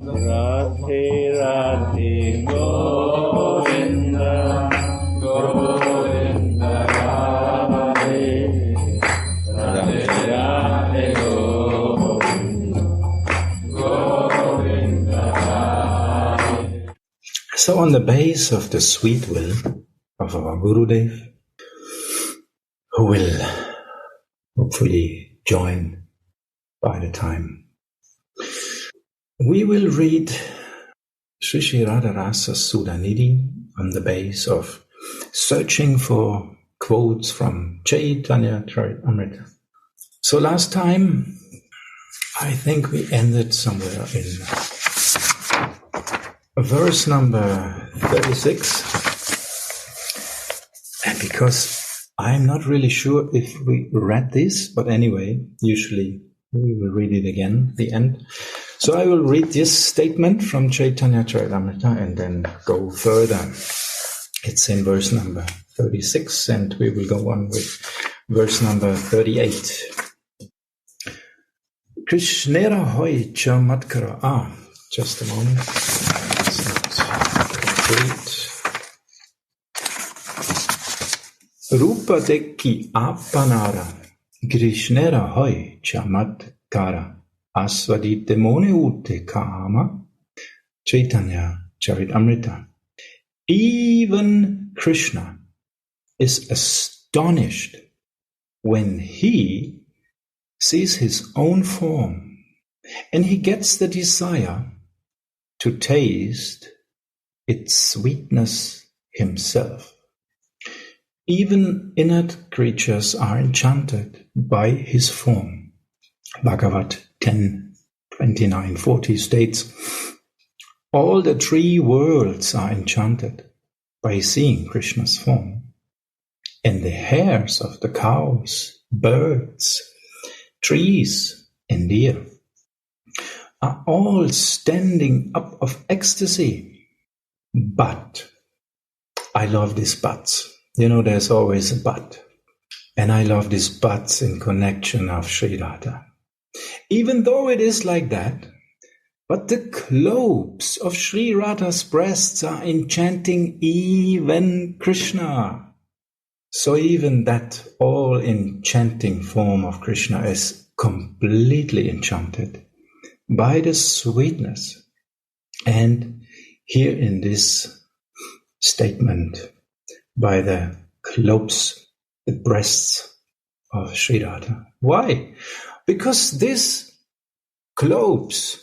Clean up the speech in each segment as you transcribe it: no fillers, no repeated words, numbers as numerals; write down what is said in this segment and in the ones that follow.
Radhe Radhe Govinda Govinda Radhe Radhe Radhe Govinda Govinda Radhe. So on the base of the sweet will of our Gurudev, who will hopefully join by the time, we will read Sri Sri Radha Rasa Sudhanidhi on the base of searching for quotes from Caitanya Caritamrita. So last time, I think we ended somewhere in verse number 36. And because I'm not really sure if we read this, but anyway, usually we will read it again, the end. So I will read this statement from Caitanya Caritamrita and then go further. It's in verse number 36, and we will go on with verse number 38. Krishnera hoy chamatkara. Just a moment. It's not complete. Rupa dekki apanara. Krishnera hoy chamatkara. Asvadite mone ute kama. Caitanya Caritamrita. Even Krishna is astonished when he sees his own form, and he gets the desire to taste its sweetness himself. Even inert creatures are enchanted by his form. Bhagavad 10:29-40 states, all the three worlds are enchanted by seeing Krishna's form, and the hairs of the cows, birds, trees, and deer are all standing up of ecstasy. But, I love these buts. You know, there's always a but. And I love these buts in connection of Sri Radha. Even though it is like that, but the globes of Sri Radha's breasts are enchanting even Krishna. So even that all-enchanting form of Krishna is completely enchanted by the sweetness. And here in this statement, by the globes, the breasts of Sri Radha. Why? Because these globes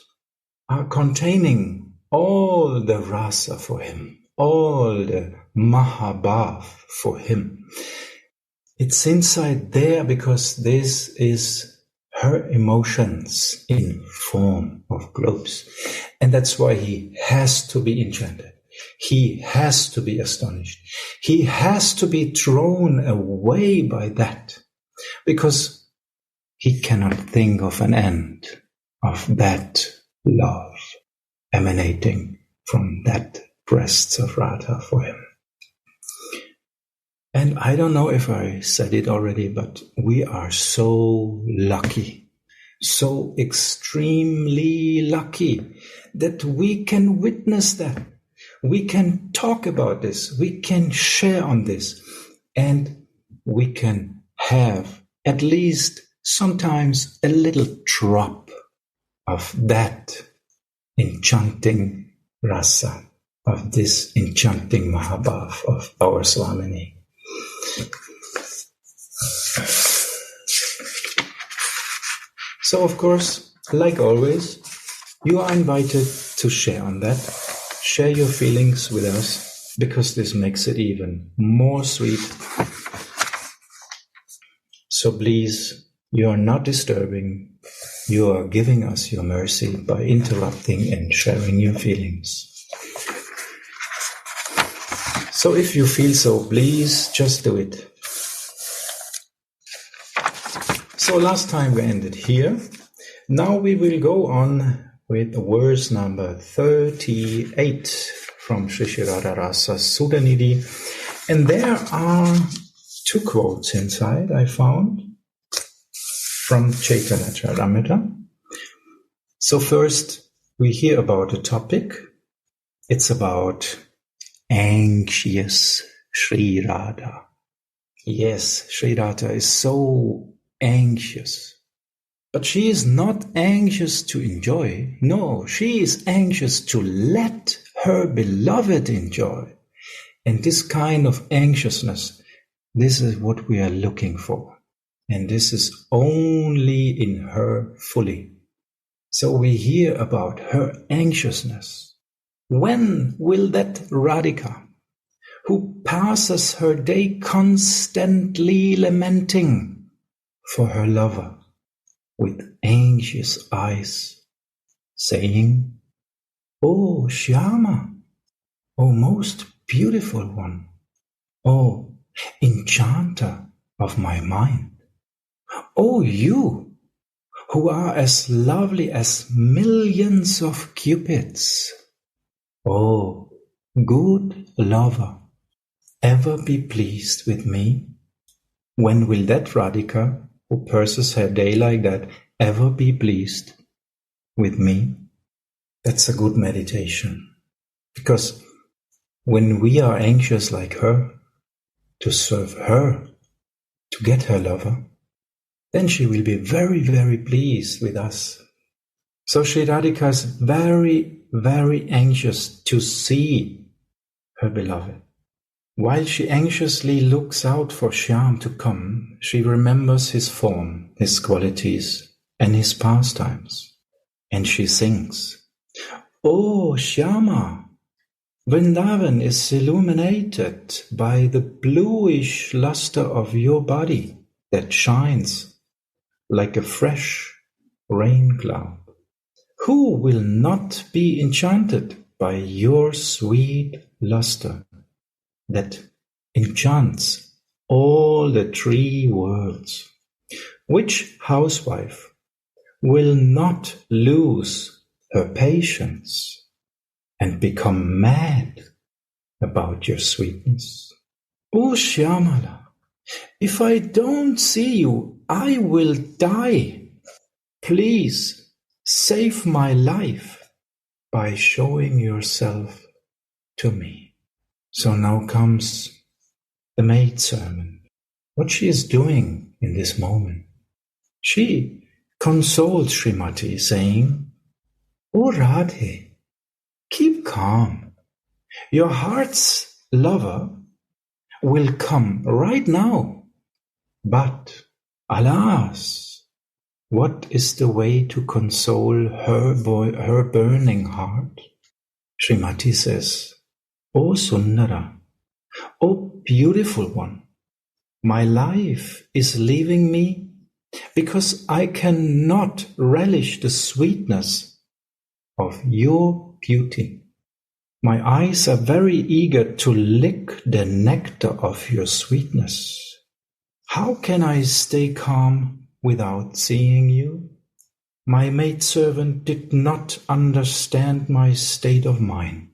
are containing all the rasa for him, all the mahabhav for him. It's inside there because this is her emotions in form of globes. And that's why he has to be enchanted. He has to be astonished. He has to be thrown away by that, because he cannot think of an end of that love emanating from that breasts of Radha for him. And I don't know if I said it already, but we are so lucky, so extremely lucky that we can witness that. We can talk about this, we can share on this, and we can have at least sometimes a little drop of that enchanting rasa, of this enchanting mahabhav of our Swamini. So of course, like always, you are invited to share on that. Share your feelings with us, because this makes it even more sweet. So please, you are not disturbing. You are giving us your mercy by interrupting and sharing your feelings. So if you feel so, please just do it. So last time we ended here. Now we will go on with verse number 38 from Sri Sri Radha Rasa Sudhanidhi. And there are two quotes inside I found from Caitanya Caritamrita. So first, we hear about a topic. It's about anxious Sri Radha. Yes, Sri Radha is so anxious. But she is not anxious to enjoy. No, she is anxious to let her beloved enjoy. And this kind of anxiousness, this is what we are looking for. And this is only in her fully. So we hear about her anxiousness. When will that Radhika, who passes her day constantly lamenting for her lover, with anxious eyes, saying, "Oh, Shyama, oh, most beautiful one, oh, enchanter of my mind, oh, you, who are as lovely as millions of cupids, oh, good lover, ever be pleased with me?" When will that Radhika, who purses her day like that, ever be pleased with me? That's a good meditation. Because when we are anxious like her, to serve her, to get her lover, then she will be very, very pleased with us. So Sri Radhika is very, very anxious to see her beloved. While she anxiously looks out for Shyam to come, she remembers his form, his qualities, and his pastimes. And she sings, "Oh Shyama, Vrindavan is illuminated by the bluish luster of your body that shines like a fresh rain cloud. Who will not be enchanted by your sweet luster that enchants all the three worlds? Which housewife will not lose her patience and become mad about your sweetness? Oh Shyamala, if I don't see you, I will die. Please save my life by showing yourself to me." So now comes the maidservant. What she is doing in this moment? She consoles Srimati, saying, "Oh Radhe, keep calm. Your heart's lover will come right now. But alas, what is the way to console her burning heart?" Srimati says, "Oh Sundara, oh beautiful one, my life is leaving me because I cannot relish the sweetness of your beauty. My eyes are very eager to lick the nectar of your sweetness. How can I stay calm without seeing you?" My maidservant did not understand my state of mind.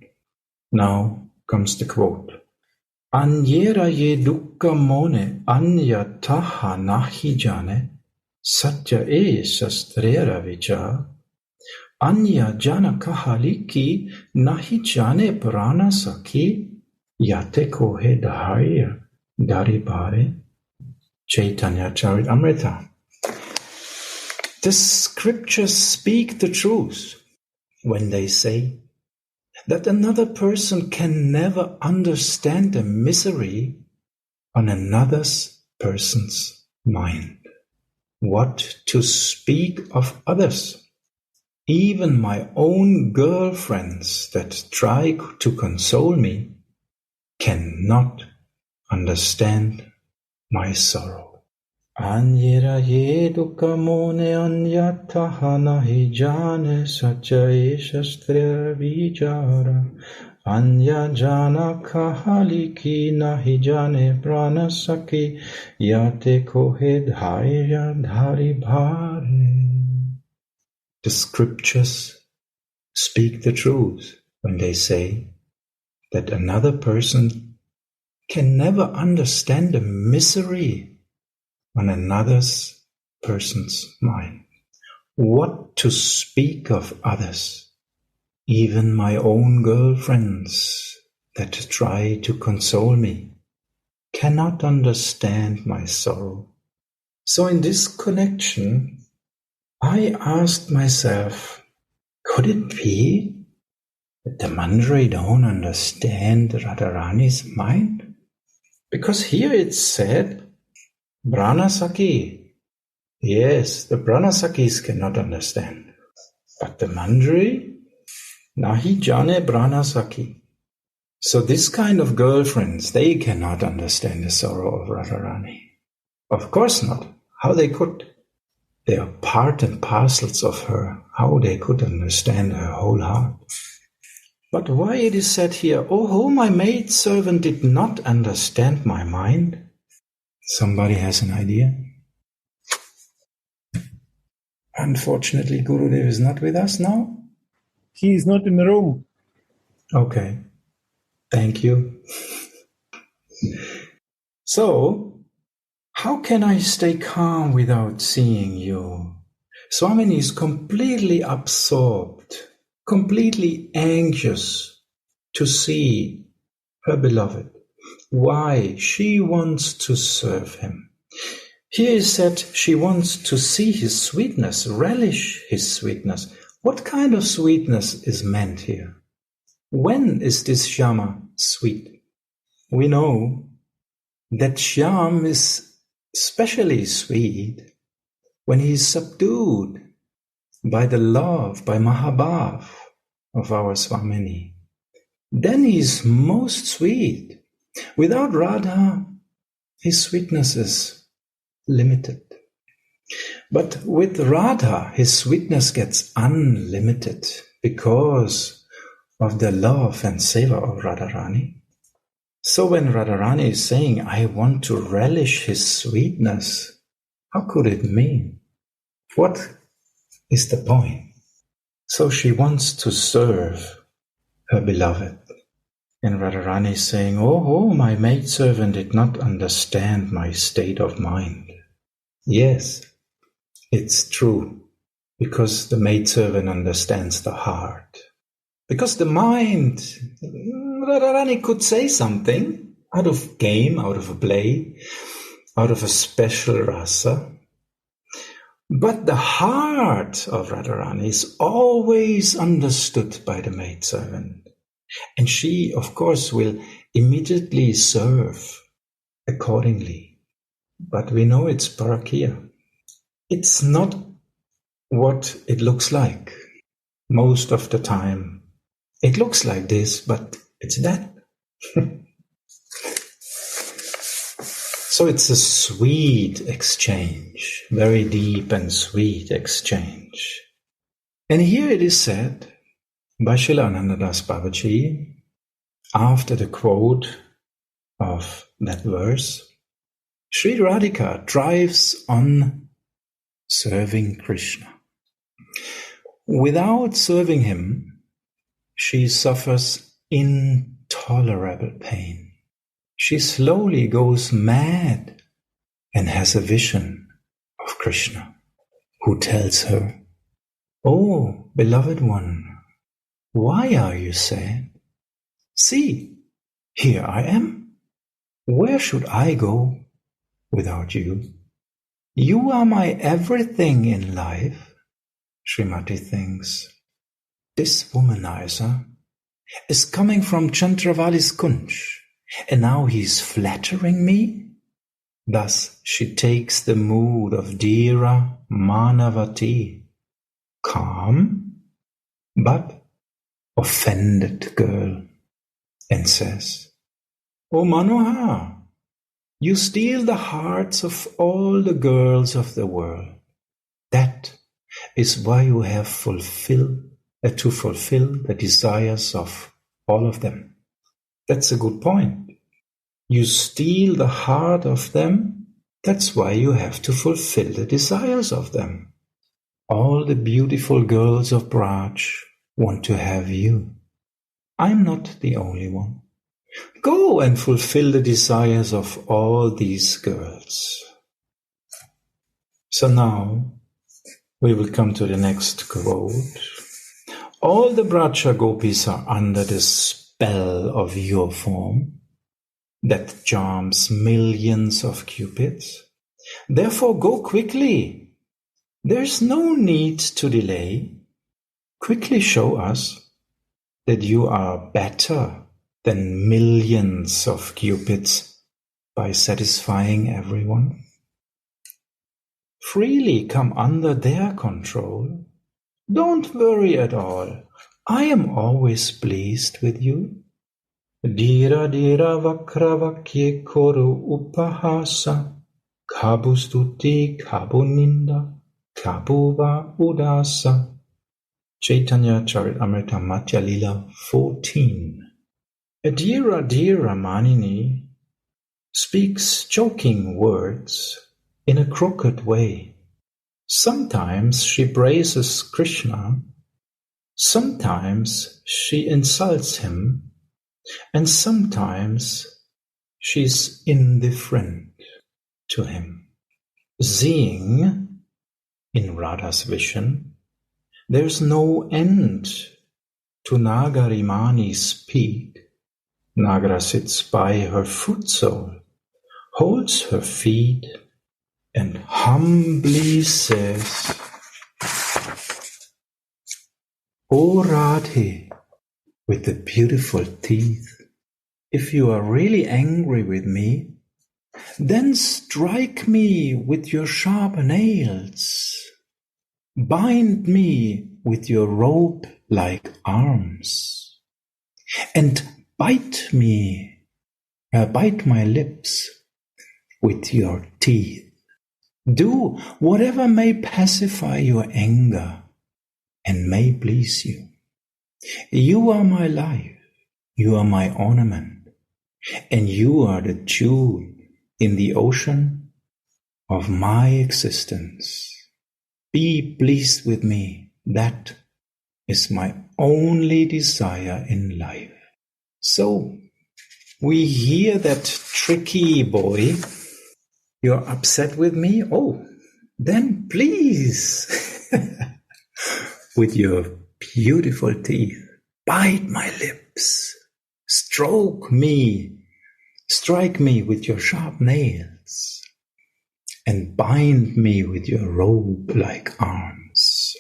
Now comes the quote. "Anyera ye dukkha mone anya taha nahi jane, satya e shastrera vichar. Anya jana kahaliki nahi jane prana sakhi, yate kohe dhaiya daribare." Caitanya Caritamrita. The scriptures speak the truth when they say that another person can never understand the misery on another person's mind. What to speak of others? Even my own girlfriends that try to console me cannot understand my sorrow. Anyera ye dukkha mone anyataha nahi jane satya e shastra vichara. Anya jana kahaliki nahi jane prana sakhi, yate kohe dhairya dhari bhare. The scriptures speak the truth when they say that another person can never understand the misery on another person's mind. What to speak of others? Even my own girlfriends that try to console me cannot understand my sorrow. So in this connection, I asked myself, could it be that the Manjari don't understand Radharani's mind? Because here it said, Pranasakhi. Yes, the Pranasakis cannot understand. But the Manjari, nahi jane Pranasakhi. So this kind of girlfriends, they cannot understand the sorrow of Radharani. Of course not. How they could? They are part and parcels of her. How they could understand her whole heart. But why it is said here, oh, my maidservant did not understand my mind? Somebody has an idea? Unfortunately, Gurudev is not with us now. He is not in the room. Okay. Thank you. So, how can I stay calm without seeing you? Swamini is completely absorbed, completely anxious to see her beloved. Why? She wants to serve him. Here is said she wants to see his sweetness, relish his sweetness. What kind of sweetness is meant here? When is this Shyama sweet? We know that Shyam is especially sweet when he is subdued by the love, by Mahabhav of our Swamini. Then he is most sweet. Without Radha, his sweetness is limited. But with Radha, his sweetness gets unlimited because of the love and seva of Radharani. So when Radharani is saying, I want to relish his sweetness, how could it mean? What is the point? So she wants to serve her beloved. And Radharani is saying, oh, my maidservant did not understand my state of mind. Yes, it's true, because the maidservant understands the heart. Because the mind, Radharani could say something out of game, out of a play, out of a special rasa. But the heart of Radharani is always understood by the maidservant. And she, of course, will immediately serve accordingly. But we know it's parakya. It's not what it looks like. Most of the time, it looks like this, but it's that. So it's a sweet exchange, very deep and sweet exchange. And here it is said, by Srila Anandadas Babaji, after the quote of that verse, Sri Radhika drives on serving Krishna. Without serving him, she suffers intolerable pain. She slowly goes mad and has a vision of Krishna, who tells her, "Oh, beloved one, why are you sad? See, here I am. Where should I go without you? You are my everything in life." Srimati thinks, this womanizer is coming from Chandravali's Kunj, and now he's flattering me? Thus she takes the mood of Dhira Manavati, calm but offended girl, and says, "O Manohar, you steal the hearts of all the girls of the world. That is why you have to fulfill the desires of all of them." That's a good point. You steal the heart of them, that's why you have to fulfill the desires of them. All the beautiful girls of Braj want to have you. I'm not the only one. Go and fulfill the desires of all these girls. So now we will come to the next quote. All the Braja Gopis are under the spell of your form that charms millions of cupids. Therefore, go quickly. There's no need to delay. Quickly show us that you are better than millions of cupids by satisfying everyone. Freely come under their control. Don't worry at all. I am always pleased with you. Dira dira vakra vakye koru upahasa. Kabu stuti, kabu ninda, kabu va udasa. Caitanya Caritamrita Madhya Lila 14. Adira Dira Manini speaks joking words in a crooked way. Sometimes she praises Krishna, sometimes she insults him, and sometimes she's indifferent to him. Seeing, in Radha's vision, there's no end to Nagarimani's peak. Nagara sits by her foot sole, holds her feet, and humbly says, O Radhe, with the beautiful teeth, if you are really angry with me, then strike me with your sharp nails. Bind me with your rope-like arms, and bite my lips with your teeth. Do whatever may pacify your anger and may please you. You are my life, you are my ornament, and you are the jewel in the ocean of my existence. Be pleased with me. That is my only desire in life. So, we hear that tricky boy. You're upset with me? Oh, then please, with your beautiful teeth, bite my lips, strike me with your sharp nails, and bind me with your robe-like arms.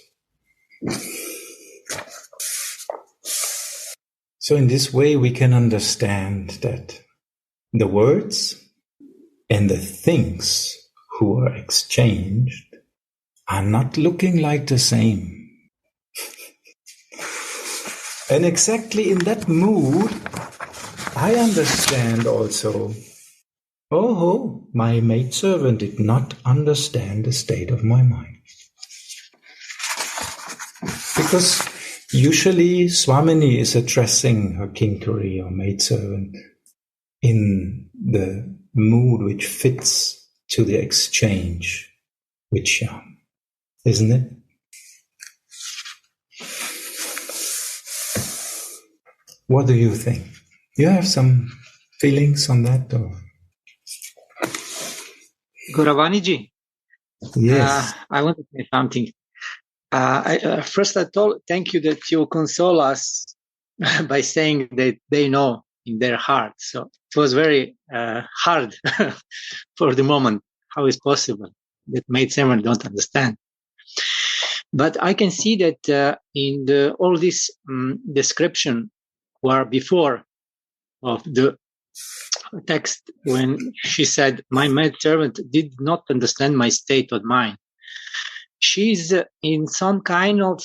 So in this way we can understand that the words and the things who are exchanged are not looking like the same. And exactly in that mood, I understand also, oh, my maidservant did not understand the state of my mind. Because usually Swamini is addressing her kinkari or maidservant in the mood which fits to the exchange with Shyam, isn't it? What do you think? You have some feelings on that? Or? Gauravaniji, Yes. I want to say something. First, thank you that you console us by saying that they know in their heart. So it was very hard for the moment. How is possible that maidservant don't understand? But I can see that in all this description, where before of the text, when she said, my maidservant did not understand my state of mind, she's in some kind of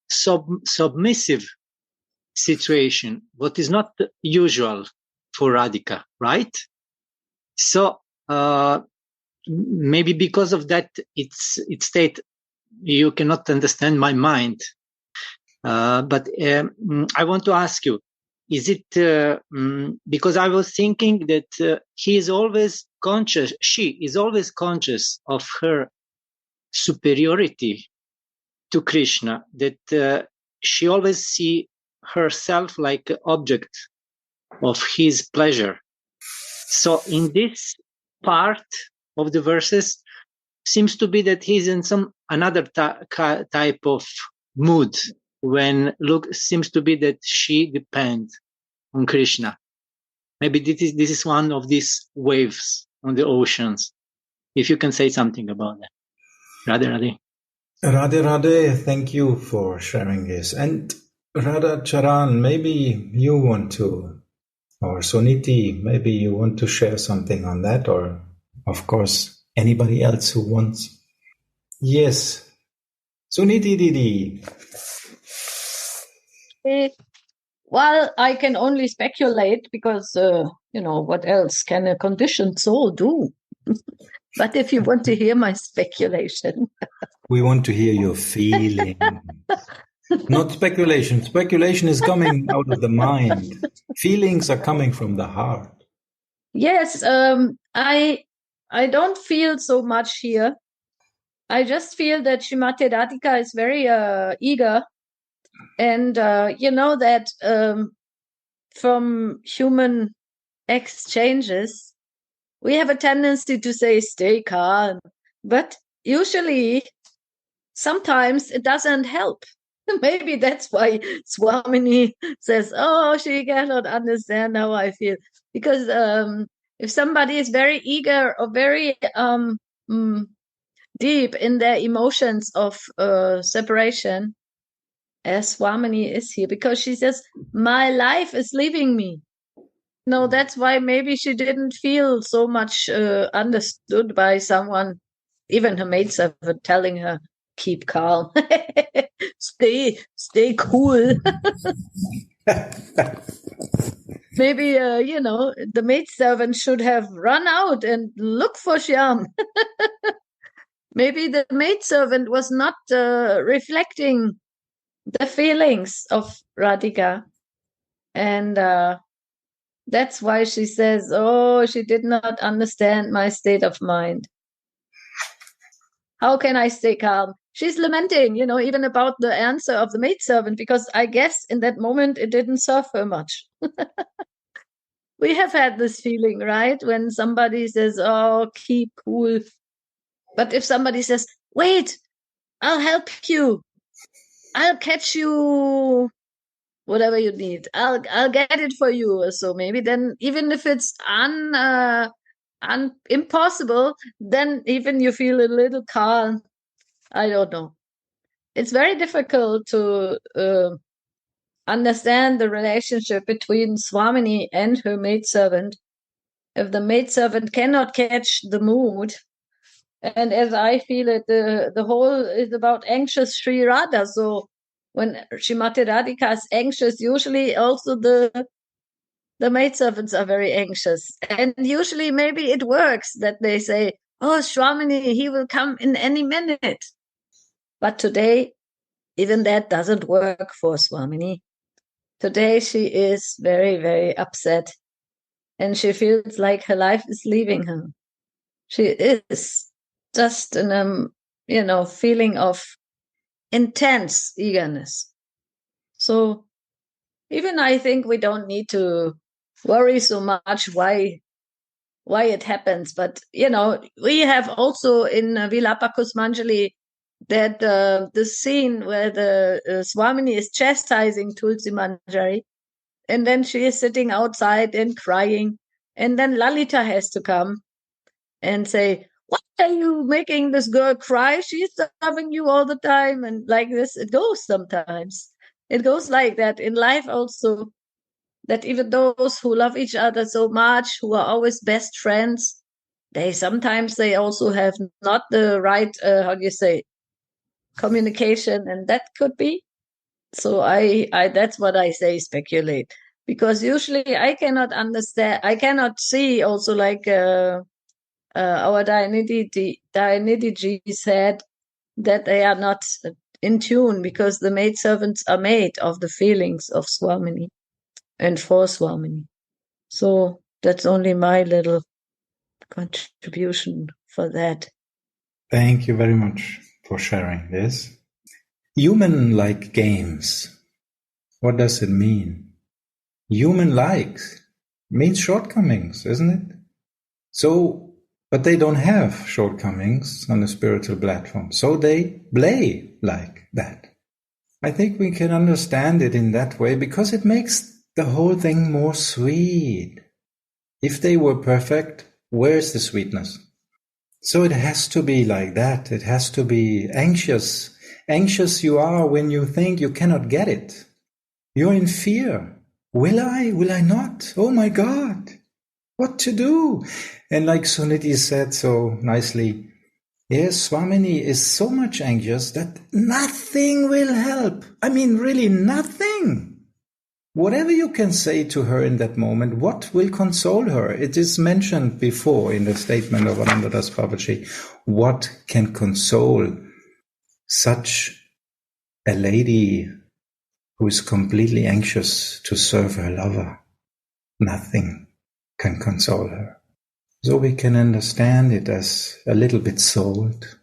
submissive situation, what is not usual for Radhika, right? So maybe because of that, it's state, you cannot understand my mind. But I want to ask you, is it because I was thinking that he is always conscious, she is always conscious of her superiority to Krishna, that she always see herself like an object of his pleasure. So in this part of the verses seems to be that he's in some another type of mood, when look seems to be that she depends on Krishna. Maybe this is one of these waves on the oceans. If you can say something about that. Radhe. Radhe, thank you for sharing this. And Radha Charan, maybe you want to, or Suniti, maybe you want to share something on that, or of course, anybody else who wants. Yes. Suniti Didi. Well, I can only speculate because, what else can a conditioned soul do? But if you want to hear my speculation. We want to hear your feeling. Not speculation. Speculation is coming out of the mind. Feelings are coming from the heart. Yes, I don't feel so much here. I just feel that Srimati Radhika is very eager. And that from human exchanges, we have a tendency to say, stay calm. But usually, sometimes it doesn't help. Maybe that's why Swamini says, oh, she cannot understand how I feel. Because if somebody is very eager or very deep in their emotions of separation, as Swamini is here, because she says, my life is leaving me. No, that's why maybe she didn't feel so much understood by someone, even her maidservant telling her, keep calm, stay cool. Maybe, the maidservant should have run out and look for Shyam. Maybe the maidservant was not reflecting the feelings of Radhika. And that's why she says, oh, she did not understand my state of mind. How can I stay calm? She's lamenting, even about the answer of the maidservant, because I guess in that moment it didn't serve her much. We have had this feeling, right? When somebody says, oh, keep cool. But if somebody says, wait, I'll help you. I'll catch you, whatever you need. I'll get it for you. So maybe then, even if it's impossible, then even you feel a little calm. I don't know. It's very difficult to understand the relationship between Swamini and her maidservant. If the maidservant cannot catch the mood, and as I feel it, the whole is about anxious Sri Radha. So when Srimati Radhika is anxious, usually also the maidservants are very anxious. And usually maybe it works that they say, oh, Swamini, he will come in any minute. But today, even that doesn't work for Swamini. Today she is very, very upset. And she feels like her life is leaving her. She is just in a feeling of intense eagerness. So even I think we don't need to worry so much why it happens. But, we have also in Vilapa Kusmanjali that the scene where the Swamini is chastising Tulsi Manjari, and then she is sitting outside and crying. And then Lalita has to come and say, what are you making this girl cry? She's loving you all the time. And like this, it goes sometimes. It goes like that in life also, that even those who love each other so much, who are always best friends, they also have not the right, communication. And that could be. So I that's what I say, speculate. Because usually I cannot understand, I cannot see also like our Dayanidhi ji said that they are not in tune because the maidservants are made of the feelings of Swamini and for Swamini. So that's only my little contribution for that. Thank you very much for sharing this. Human-like games. What does it mean? Human-like means shortcomings, isn't it? So, but they don't have shortcomings on a spiritual platform. So they play like that. I think we can understand it in that way because it makes the whole thing more sweet. If they were perfect, where's the sweetness? So it has to be like that. It has to be anxious. Anxious you are when you think you cannot get it. You're in fear. Will I? Will I not? Oh my God. What to do? And like Sudhanidhi said so nicely, yes, Swamini is so much anxious that nothing will help. I mean, really nothing. Whatever you can say to her in that moment, what will console her? It is mentioned before in the statement of Anandadas Babaji. What can console such a lady who is completely anxious to serve her lover? Nothing can console her. So we can understand it as a little bit salt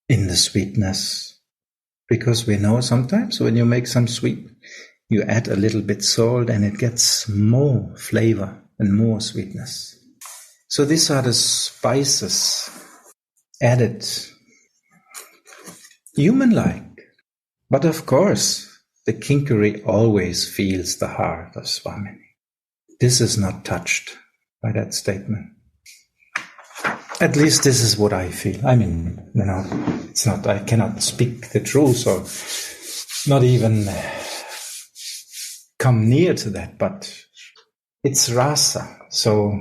in the sweetness. Because we know sometimes when you make some sweet, you add a little bit salt and it gets more flavor and more sweetness. So these are the spices added, human-like. But of course, the Kinkari always feels the heart of Swamini. This is not touched by that statement. At least this is what I feel. I mean, it's not, I cannot speak the truth or not even come near to that, but it's Rasa. So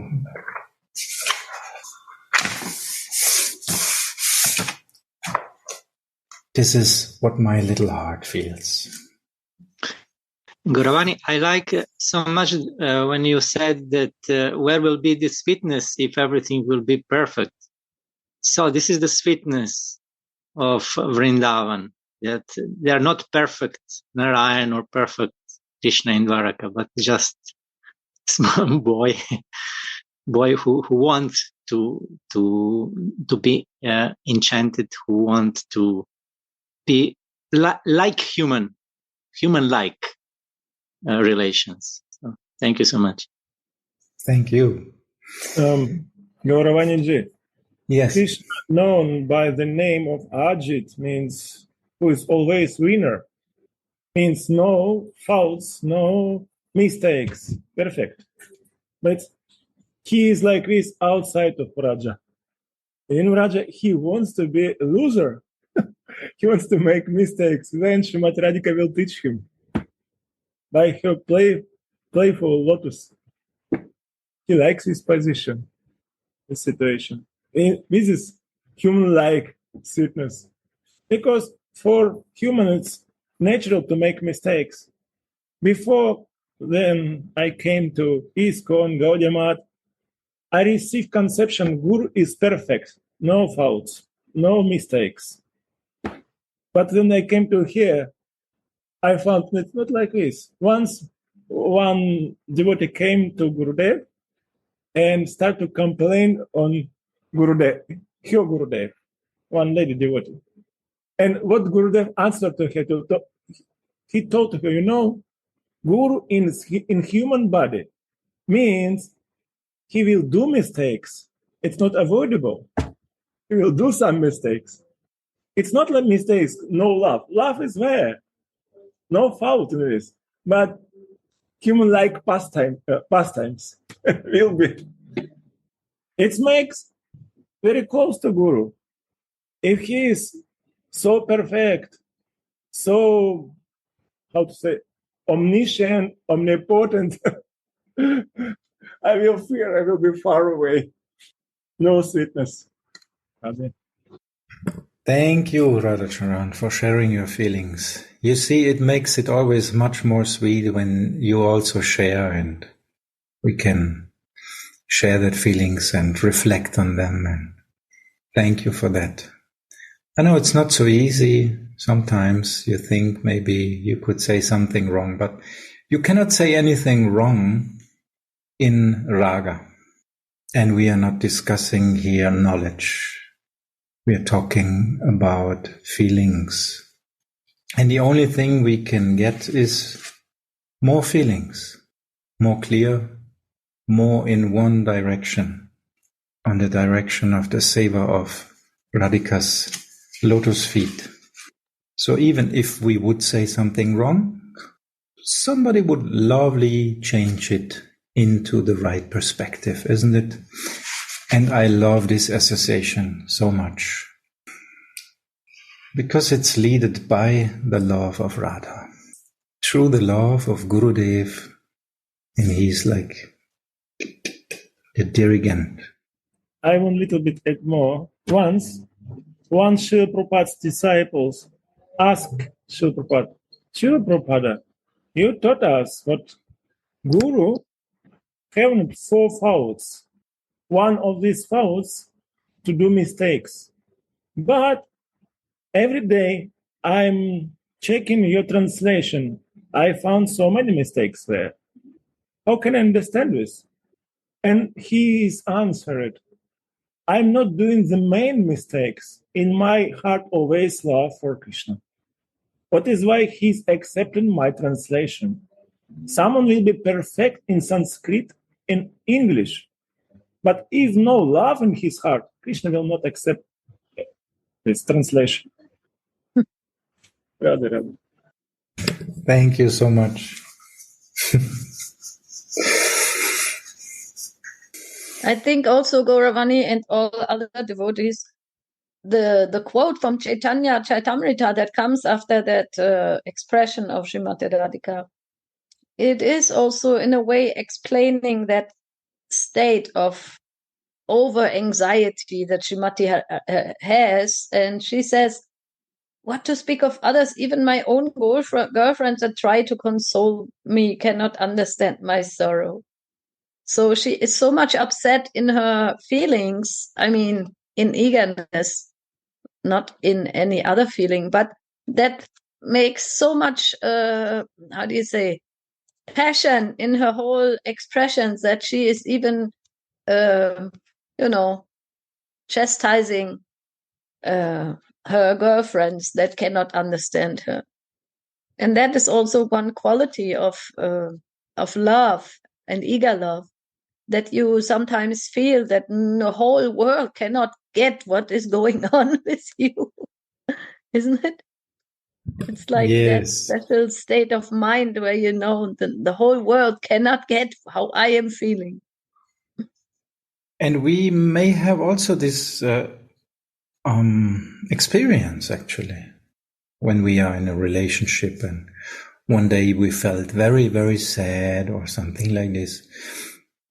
this is what my little heart feels. Gauravani, I like so much when you said that where will be the sweetness if everything will be perfect. So this is the sweetness of Vrindavan, that they are not perfect Narayan or perfect Krishna in Dwaraka, but just small boy who wants to be enchanted, who want to be like human-like relations. So, thank you so much. Thank you. Gauravani-ji, Yes. Krishna, known by the name of Ajit, means who is always winner, means no faults, no mistakes, perfect. But he is like this outside of Raja. In Raja, he wants to be a loser. He wants to make mistakes. Then Srimati Radhika will teach him by her playful lotus. He likes his position, the situation. This is human-like sweetness. Because for human, it's natural to make mistakes. Before then, I came to ISKCON, Gaudiya Math. I received conception Guru is perfect, no faults, no mistakes. But when I came to here, I found it's not like this. Once one devotee came to Gurudev and started to complain on Gurudev, her Gurudev, one lady devotee. And what Gurudev answered to her, he told her, Guru in human body means he will do mistakes. It's not avoidable. He will do some mistakes. It's not like mistakes, no love. Love is there. No fault in this. But human-like pastimes will be. It makes very close to Guru. If he is so perfect, so, omniscient, omnipotent, I will fear, I will be far away. No sweetness. Amen. Thank you, Radhacharan, for sharing your feelings. You see, it makes it always much more sweet when you also share and we can share that feelings and reflect on them. And thank you for that. I know it's not so easy. Sometimes you think maybe you could say something wrong, but you cannot say anything wrong in raga. And we are not discussing here knowledge. We are talking about feelings. And the only thing we can get is more feelings, more clear, more in one direction, on the direction of the seva of Radhika's lotus feet. So even if we would say something wrong, somebody would lovely change it into the right perspective, isn't it? And I love this association so much because it's led by the love of Radha, through the love of Gurudev, and he's like a dirigent. I want a little bit add more. Once, one Srila Prabhupada's disciples asked Srila Prabhupada, you taught us what Guru having 4 faults. One of these faults to do mistakes. But every day I'm checking your translation. I found so many mistakes there. How can I understand this? And he's answered, I'm not doing the main mistakes. In my heart always love for Krishna. What is why he's accepting my translation. Someone will be perfect in Sanskrit and English. But if no love in his heart, Krishna will not accept this translation. Radha. Thank you so much. I think also Gauravani and all other devotees, the quote from Caitanya Caritamrita that comes after that expression of Srimati Radhika, it is also in a way explaining that state of over anxiety that Srimati has, and she says, what to speak of others, even my own girlfriends that try to console me cannot understand my sorrow. So she is so much upset in her feelings, I mean, in eagerness, not in any other feeling, but that makes so much, passion in her whole expressions that she is even, chastising her girlfriends that cannot understand her. And that is also one quality of love and eager love, that you sometimes feel that the whole world cannot get what is going on with you, isn't it? It's like that special state of mind where the whole world cannot get how I am feeling. And we may have also this experience, actually, when we are in a relationship and one day we felt very, very sad or something like this.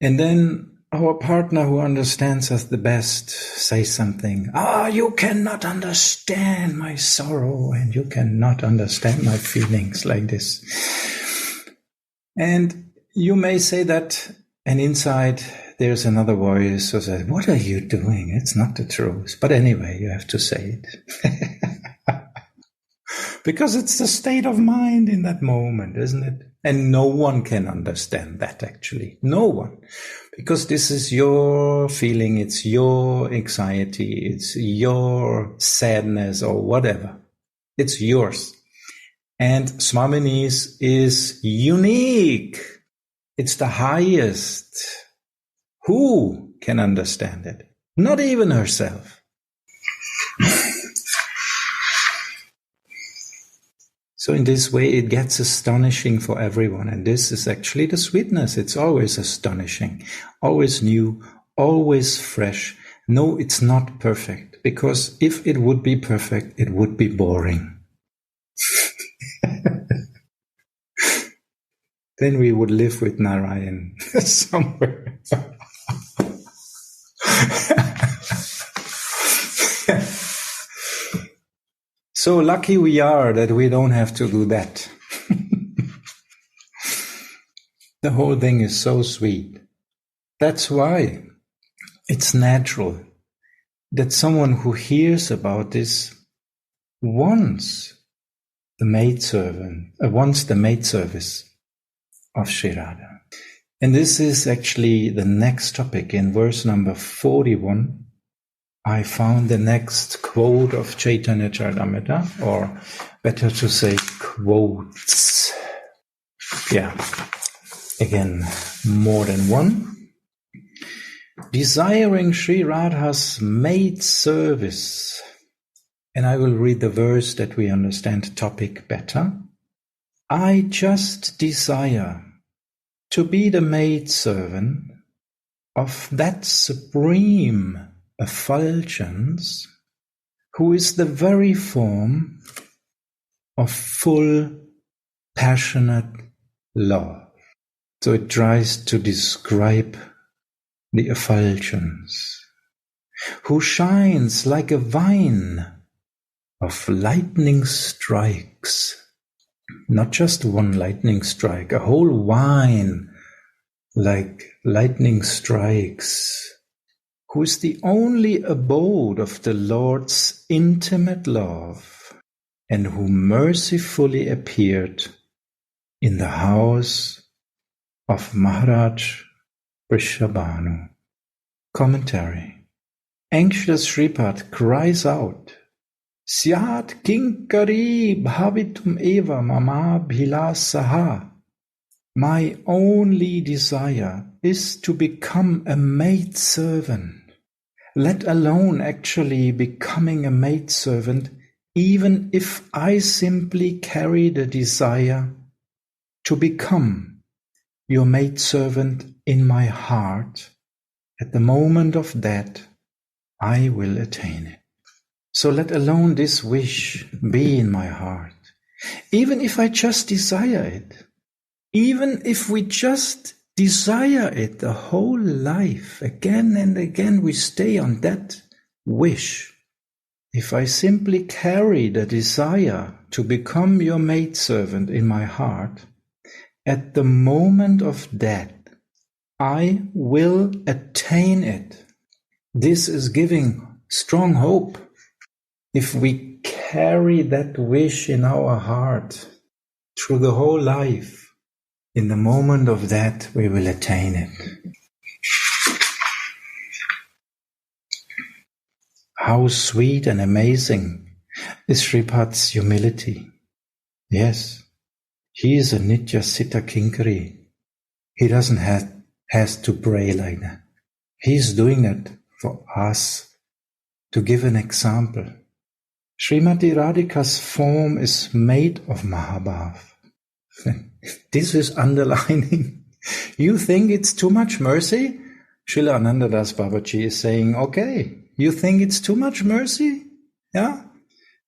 And then our partner, who understands us the best, says something. You cannot understand my sorrow and you cannot understand my feelings like this. And you may say that, and inside there's another voice who says, what are you doing? It's not the truth. But anyway, you have to say it. Because it's the state of mind in that moment, isn't it? And no one can understand that, actually. No one. Because this is your feeling, it's your anxiety, it's your sadness or whatever. It's yours. And Swamini's is unique. It's the highest. Who can understand it? Not even herself. So in this way, it gets astonishing for everyone. And this is actually the sweetness. It's always astonishing, always new, always fresh. No, it's not perfect. Because if it would be perfect, it would be boring. Then we would live with Narayan somewhere. So lucky we are that we don't have to do that. The whole thing is so sweet. That's why it's natural that someone who hears about this wants the maidservice of Sri Radha. And this is actually the next topic. In verse number 41, I found the next quote of Caitanya Caritamrita, or better to say quotes. Yeah, again, more than one. Desiring Sri Radha's maid service And I will read the verse that we understand the topic better. I just desire to be the maidservant of that supreme effulgence who is the very form of full passionate love. So it tries to describe the effulgence, who shines like a vine of lightning strikes, not just one lightning strike, a whole vine like lightning strikes, who is the only abode of the Lord's intimate love, and who mercifully appeared in the house of Maharaj Vrishabhanu. Commentary. Anxious Shripad cries out, Syat kinkari bhavitum eva mama bhilasaha. My only desire is to become a maidservant, let alone actually becoming a maidservant, even if I simply carry the desire to become your maidservant in my heart. At the moment of that, I will attain it. So let alone this wish be in my heart, even if I just desire it. Even if we just desire it the whole life, again and again we stay on that wish. If I simply carry the desire to become your maidservant in my heart, at the moment of death, I will attain it. This is giving strong hope. If we carry that wish in our heart through the whole life, in the moment of that, we will attain it. How sweet and amazing is Sripad's humility. Yes, he is a Nitya Siddha Kinkari. He doesn't has to pray like that. He's doing that for us to give an example. Srimati Radhika's form is made of Mahabhav. This is underlining. You think it's too much mercy? Srila Anandadas Babaji is saying, okay, you think it's too much mercy? Yeah?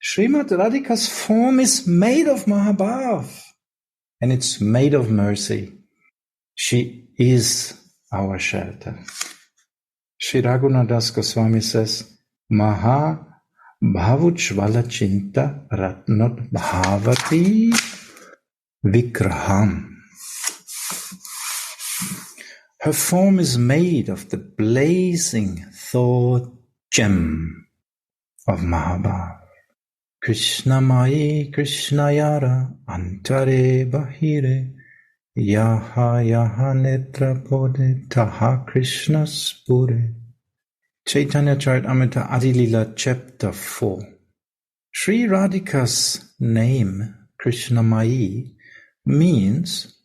Srimati Radhika's form is made of Mahabhav. And it's made of mercy. She is our shelter. Sri Raghunadas Goswami says, Maha Bhavuchvala Chinta Ratnat Bhavati Vikraham. Her form is made of the blazing thought gem of Mahabhav. Krishna Mai Krishna Yara Antare Bahire Yaha Yaha Netra Pode Taha Krishna Spure. Caitanya Caritamrita Adilila Chapter 4. Sri Radhika's name, Krishna Mai, means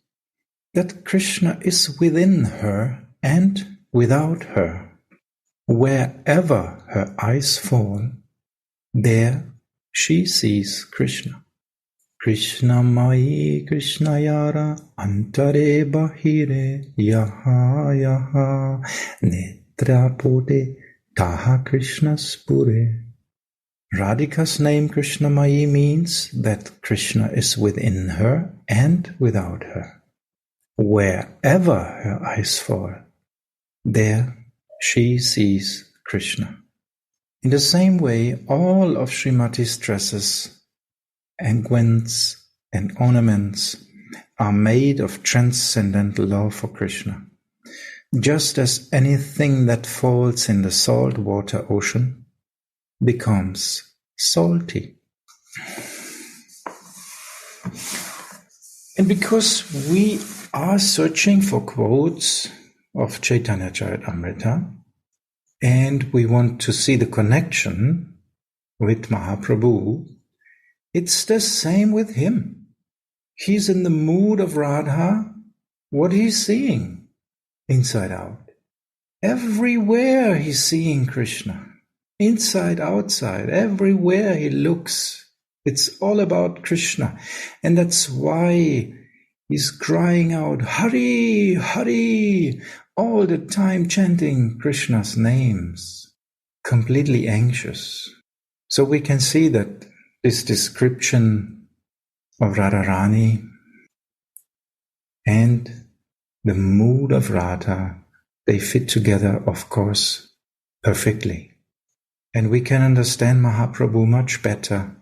that Krishna is within her and without her. Wherever her eyes fall, there she sees Krishna. Krishna Mai Krishna Yara Antare Bahire Yaha Yaha Netra Pode Taha Krishna Spure. Radhika's name Krishna Mai means that Krishna is within her and without her. Wherever her eyes fall, there she sees Krishna. In the same way, all of Srimati's dresses, unguents, and ornaments are made of transcendental love for Krishna. Just as anything that falls in the salt water ocean becomes salty. And because we are searching for quotes of Caitanya Caritamrita, and we want to see the connection with Mahaprabhu, it's the same with him. He's in the mood of Radha, what he's seeing inside out. Everywhere he's seeing Krishna. inside, outside, everywhere he looks. It's all about Krishna. And that's why he's crying out, Hari, Hari, all the time chanting Krishna's names, completely anxious. So we can see that this description of Radharani and the mood of Radha, they fit together, of course, perfectly. And we can understand Mahaprabhu much better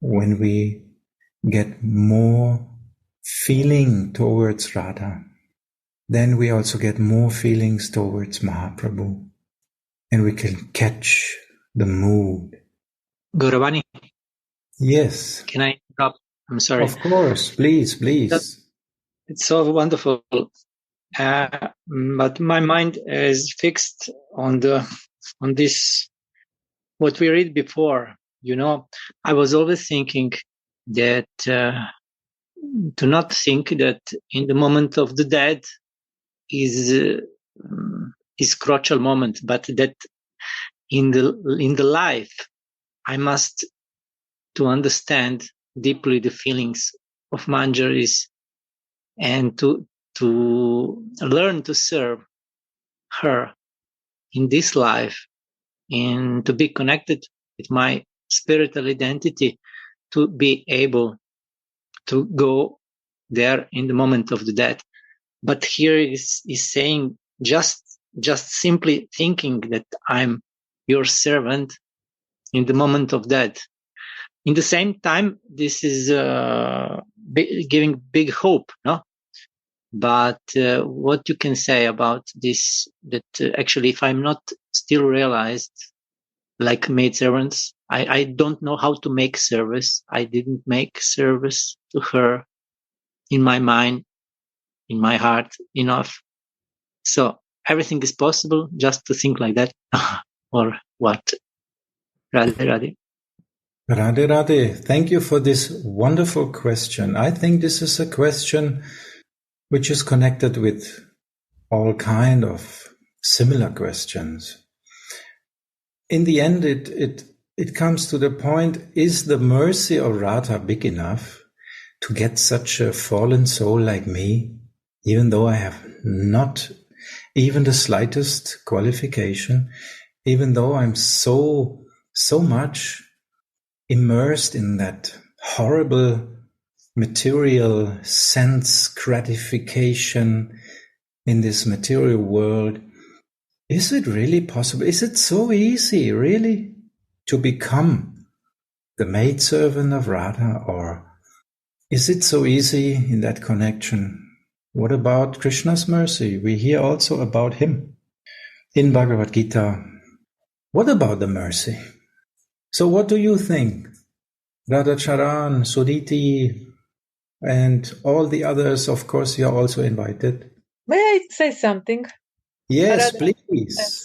when we get more feeling towards Radha. Then we also get more feelings towards Mahaprabhu. And we can catch the mood. Gauravani, Yes. can I interrupt? I'm sorry. Of course, please. It's so wonderful. But my mind is fixed on this, what we read before. I was always thinking that to not think that in the moment of the death is crucial moment, but that in the life I must to understand deeply the feelings of Manjaris and to learn to serve her in this life and to be connected with my spiritual identity, to be able to go there in the moment of the death. But here is saying just simply thinking that I'm your servant in the moment of death. In the same time, this is giving big hope, no? But what you can say about this, that actually if I'm not still realized like maidservants, I don't know how to make service. I didn't make service to her in my mind, in my heart enough. So everything is possible just to think like that. Or what? Radhe. Radhe, thank you for this wonderful question. I think this is a question which is connected with all kind of similar questions. In the end, it comes to the point, is the mercy of Radha big enough to get such a fallen soul like me, even though I have not even the slightest qualification, even though I'm so much immersed in that horrible material sense gratification in this material world? Is it really possible? Is it so easy, really, to become the maidservant of Radha? Or is it so easy in that connection? What about Krishna's mercy? We hear also about him in Bhagavad Gita. What about the mercy? So what do you think? Radha Charan, Sudhanidhi, and all the others, of course, you are also invited. May I say something? Yes, Radha, please.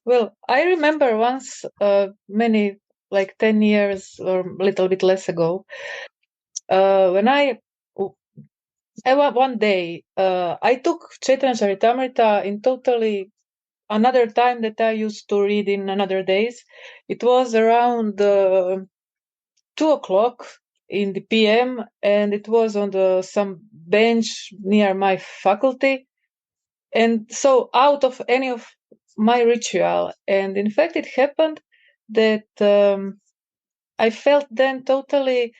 Well, I remember once, many, like 10 years or a little bit less ago, when one day, I took Caitanya Caritamrita in totally another time that I used to read in another days. It was around 2:00 in the PM, and it was on some bench near my faculty. And so out of any of my ritual, and in fact it happened that I felt then totally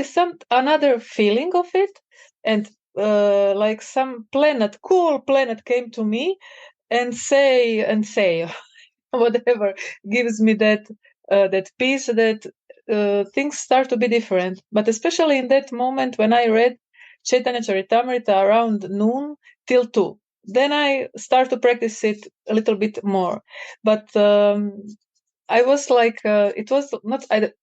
some another feeling of it, and like some cool planet came to me and say whatever gives me that peace, that things start to be different. But especially in that moment when I read Caitanya Caritamrita around noon till 2, then I start to practice it a little bit more. But I was like, it was not that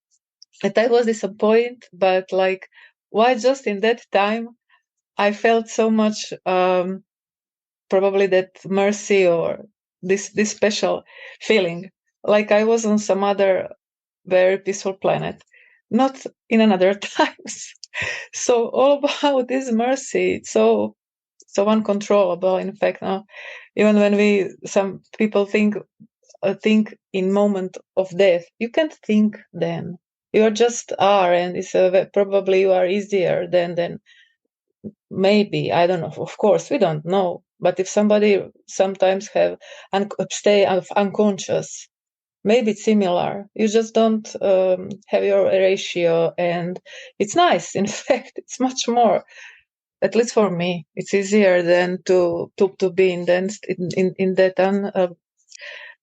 I was disappointed, but like, why just in that time I felt so much probably that mercy or this special feeling, like I was on some other very peaceful planet, not in another times. So all about this mercy, it's so so uncontrollable. In fact, even when some people think in moment of death, you can't think then. You just are, and it's probably you are easier than maybe, I don't know. Of course, we don't know. But if somebody sometimes stay unconscious, maybe it's similar. You just don't have your ratio, and it's nice. In fact, it's much more. At least for me, it's easier than to be in that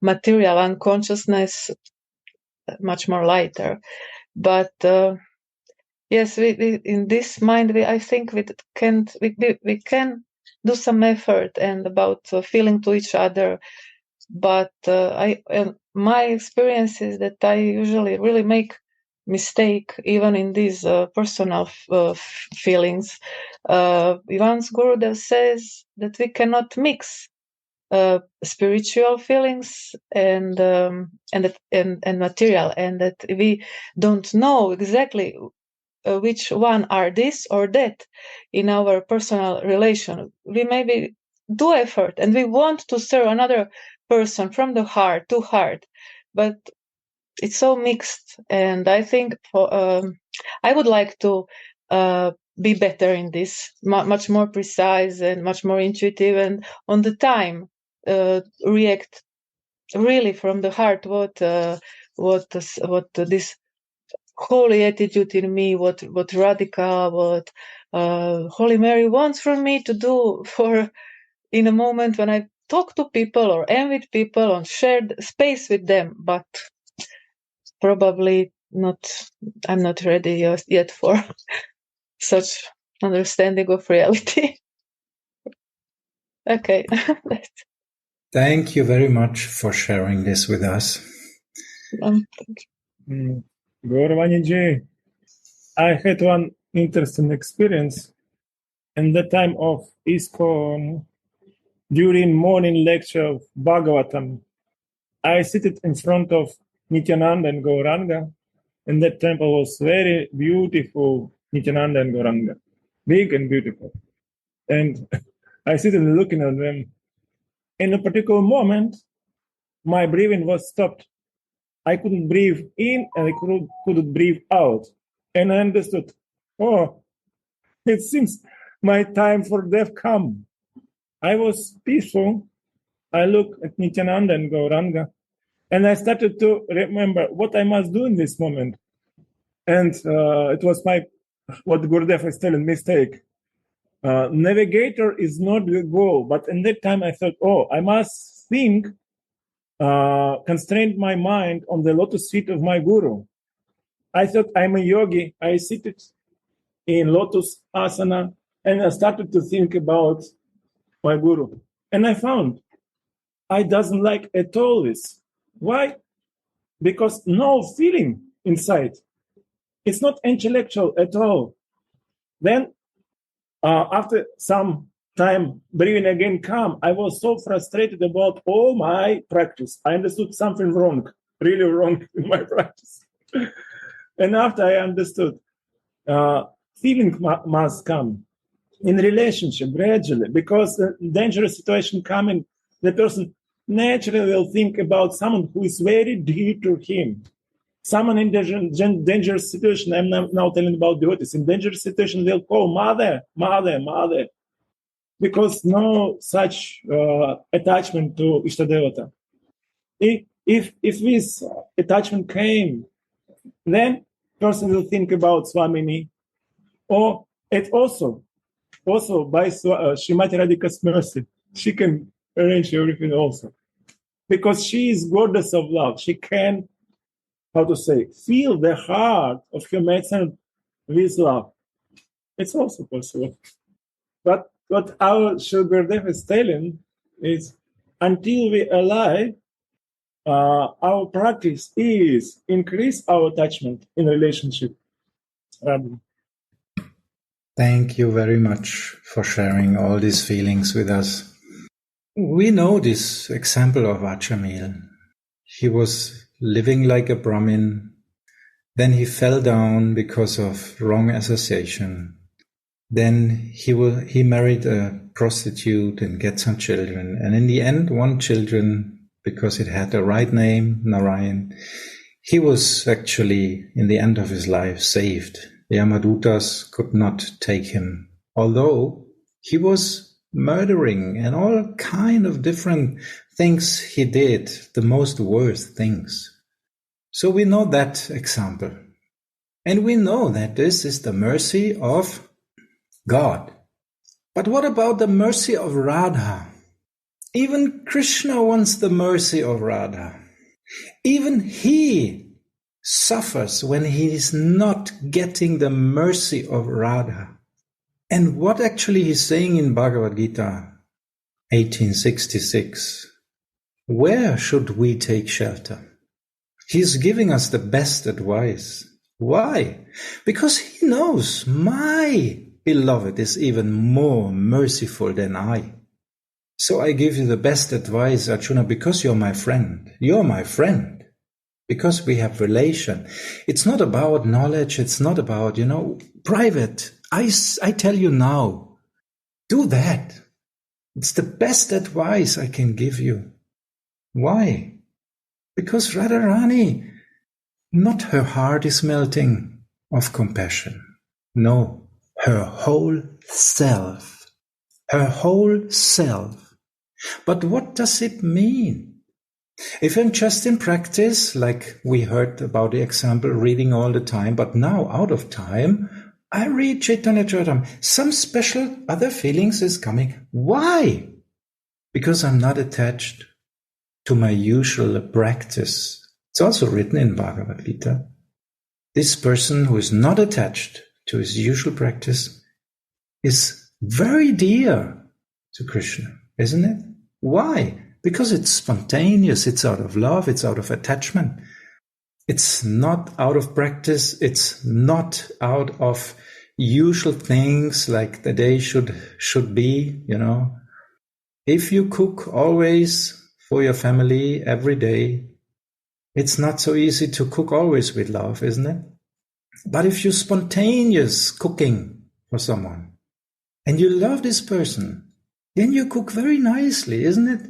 material unconsciousness, much more lighter. But yes, we in this mind, I think we can do some effort and about feeling to each other. But my experience is that I usually really make mistake even in these personal feelings. Once Gurudev says that we cannot mix spiritual feelings and material, and that we don't know exactly which one are this or that in our personal relation. We maybe do effort and we want to serve another person from the heart to heart, but it's so mixed. And I think I would like to be better in this, much more precise and much more intuitive, and on the time react really from the heart what this holy attitude in me, what Radhika, what Holy Mary wants from me to do for in a moment when I talk to people or am with people on shared space with them, but probably not. I'm not ready yet for such understanding of reality. Okay. Thank you very much for sharing this with us. Gauravaniji, I had one interesting experience in the time of ISKCON during morning lecture of Bhagavatam. I seated in front of Nityananda and Gauranga, and that temple was very beautiful, Nityananda and Gauranga, big and beautiful. And I seated looking at them. In a particular moment, my breathing was stopped. I couldn't breathe in and I couldn't breathe out. And I understood, oh, it seems my time for death come. I was peaceful. I looked at Nityananda and Gauranga, and I started to remember what I must do in this moment. And it was what Gurudev is telling, mistake. Navigator is not the goal, but in that time I thought, oh, I must think, constrain my mind on the lotus feet of my Guru. I thought I'm a yogi. I seated in lotus asana, and I started to think about my Guru. And I found I doesn't like at all this. Why? Because no feeling inside. It's not intellectual at all. Then, after some time, breathing again come, I was so frustrated about all my practice. I understood something wrong, really wrong in my practice. And after I understood, feeling must come in relationship gradually, because the dangerous situation coming, the person naturally will think about someone who is very dear to him. Someone in dangerous situation, I'm now telling about devotees, in dangerous situation they'll call mother, mother, mother, because no such attachment to Ishtadevata. If this attachment came, then person will think about Swamini, or it also by Srimati Radhika's mercy, she can arrange everything also. Because she is goddess of love. She can, feel the heart of her medicine with love. It's also possible. But what our Sri Gurudev is telling is, until we alive, our practice is increase our attachment in relationship. Thank you very much for sharing all these feelings with us. We know this example of Achamil. He was living like a Brahmin. Then he fell down because of wrong association. Then he married a prostitute and get some children. And in the end, one children, because it had the right name, Narayan, he was actually, in the end of his life, saved. The Yamadutas could not take him, although he was murdering and all kind of different things he did, the most worst things. So we know that example. And we know that this is the mercy of God. But what about the mercy of Radha? Even Krishna wants the mercy of Radha. Even he suffers when he is not getting the mercy of Radha. And what actually he's saying in Bhagavad Gita 1866, where should we take shelter? He's giving us the best advice. Why? Because he knows my beloved is even more merciful than I. So I give you the best advice, Arjuna, because you're my friend. You're my friend. Because we have relation. It's not about knowledge. It's not about, private. I tell you now, do that. It's the best advice I can give you. Why? Because Radharani, not her heart is melting of compassion. No, her whole self. Her whole self. But what does it mean? If I'm just in practice, like we heard about the example, reading all the time, but now out of time, I read Caitanya Charitamrita. Some special other feelings is coming. Why? Because I'm not attached to my usual practice. It's also written in Bhagavad Gita. This person who is not attached to his usual practice is very dear to Krishna, isn't it? Why? Because it's spontaneous, it's out of love, it's out of attachment. It's not out of practice, it's not out of usual things like the day should be, If you cook always for your family every day, it's not so easy to cook always with love, isn't it? But if you're spontaneous cooking for someone and you love this person, then you cook very nicely, isn't it?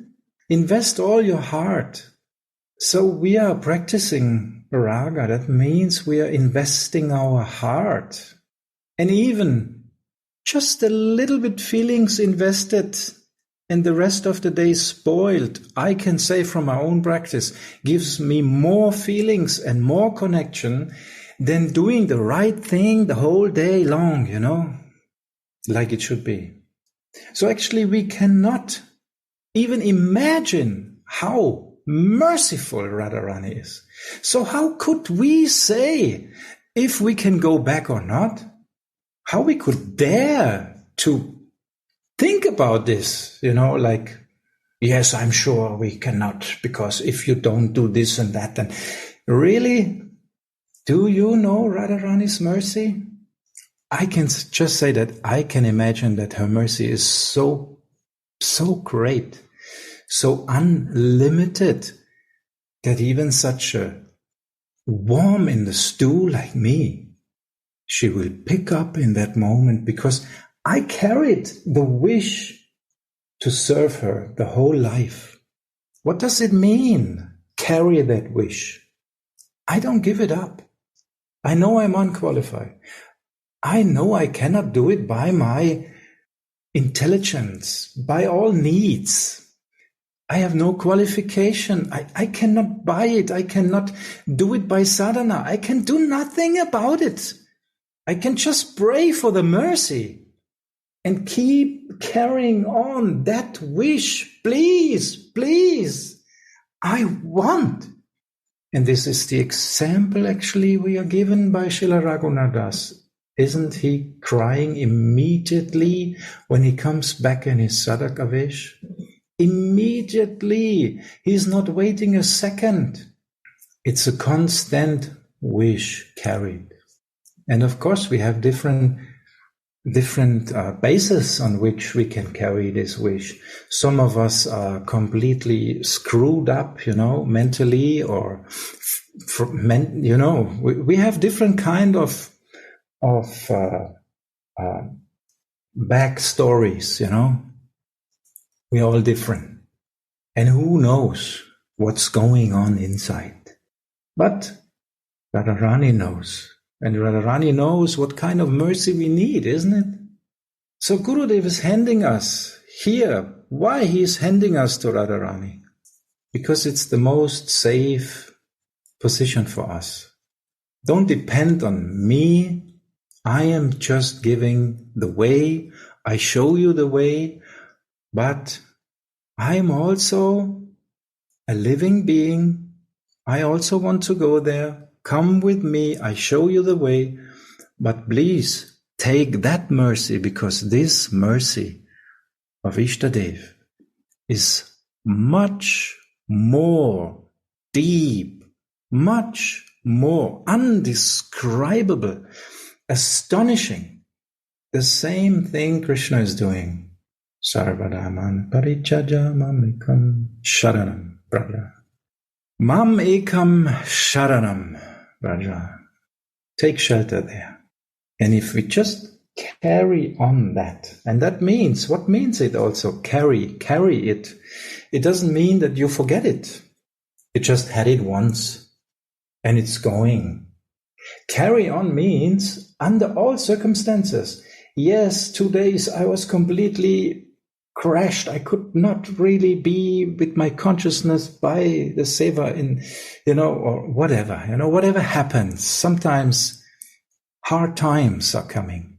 Invest all your heart. So we are practicing raga. That means we are investing our heart. And even just a little bit feelings invested and the rest of the day spoiled, I can say from my own practice, gives me more feelings and more connection than doing the right thing the whole day long, like it should be. So actually we cannot even imagine how merciful Radharani is. So how could we say if we can go back or not? How we could dare to think about this, yes, I'm sure we cannot, because if you don't do this and that, then really, do you know Radharani's mercy? I can just say that I can imagine that her mercy is so great, so unlimited, that even such a worm in the stew like me, she will pick up in that moment, because I carried the wish to serve her the whole life. What does it mean, carry that wish? I don't give it up. I know I'm unqualified. I know I cannot do it by my intelligence, by all needs. I have no qualification. I cannot buy it. I cannot do it by sadhana. I can do nothing about it. I can just pray for the mercy and keep carrying on that wish. Please, please, I want. And this is the example actually we are given by Srila Raghunath Das. Isn't he crying immediately when he comes back in his sadhaka vesh? Immediately. He's not waiting a second. It's a constant wish carried. And of course we have different bases on which we can carry this wish. Some of us are completely screwed up, mentally, or we have different kind of back stories, We are all different. And who knows what's going on inside? But Radharani knows. And Radharani knows what kind of mercy we need, isn't it? So Gurudev is handing us here. Why he is handing us to Radharani? Because it's the most safe position for us. Don't depend on me. I am just giving the way. I show you the way. But I am also a living being. I also want to go there. Come with me. I show you the way. But please take that mercy, because this mercy of Ishtadev is much more deep, much more undescribable, astonishing. The same thing Krishna is doing. Sarvadaman parichaja mamikam sharanam braja. Mam ekam sharanam braja. Take shelter there. And if we just carry on that, and that means, what means it also? Carry it. It doesn't mean that you forget it. You just had it once and it's going. Carry on means under all circumstances. Yes, 2 days I was completely crashed. I could not really be with my consciousness by the seva in, or whatever, whatever happens. Sometimes hard times are coming.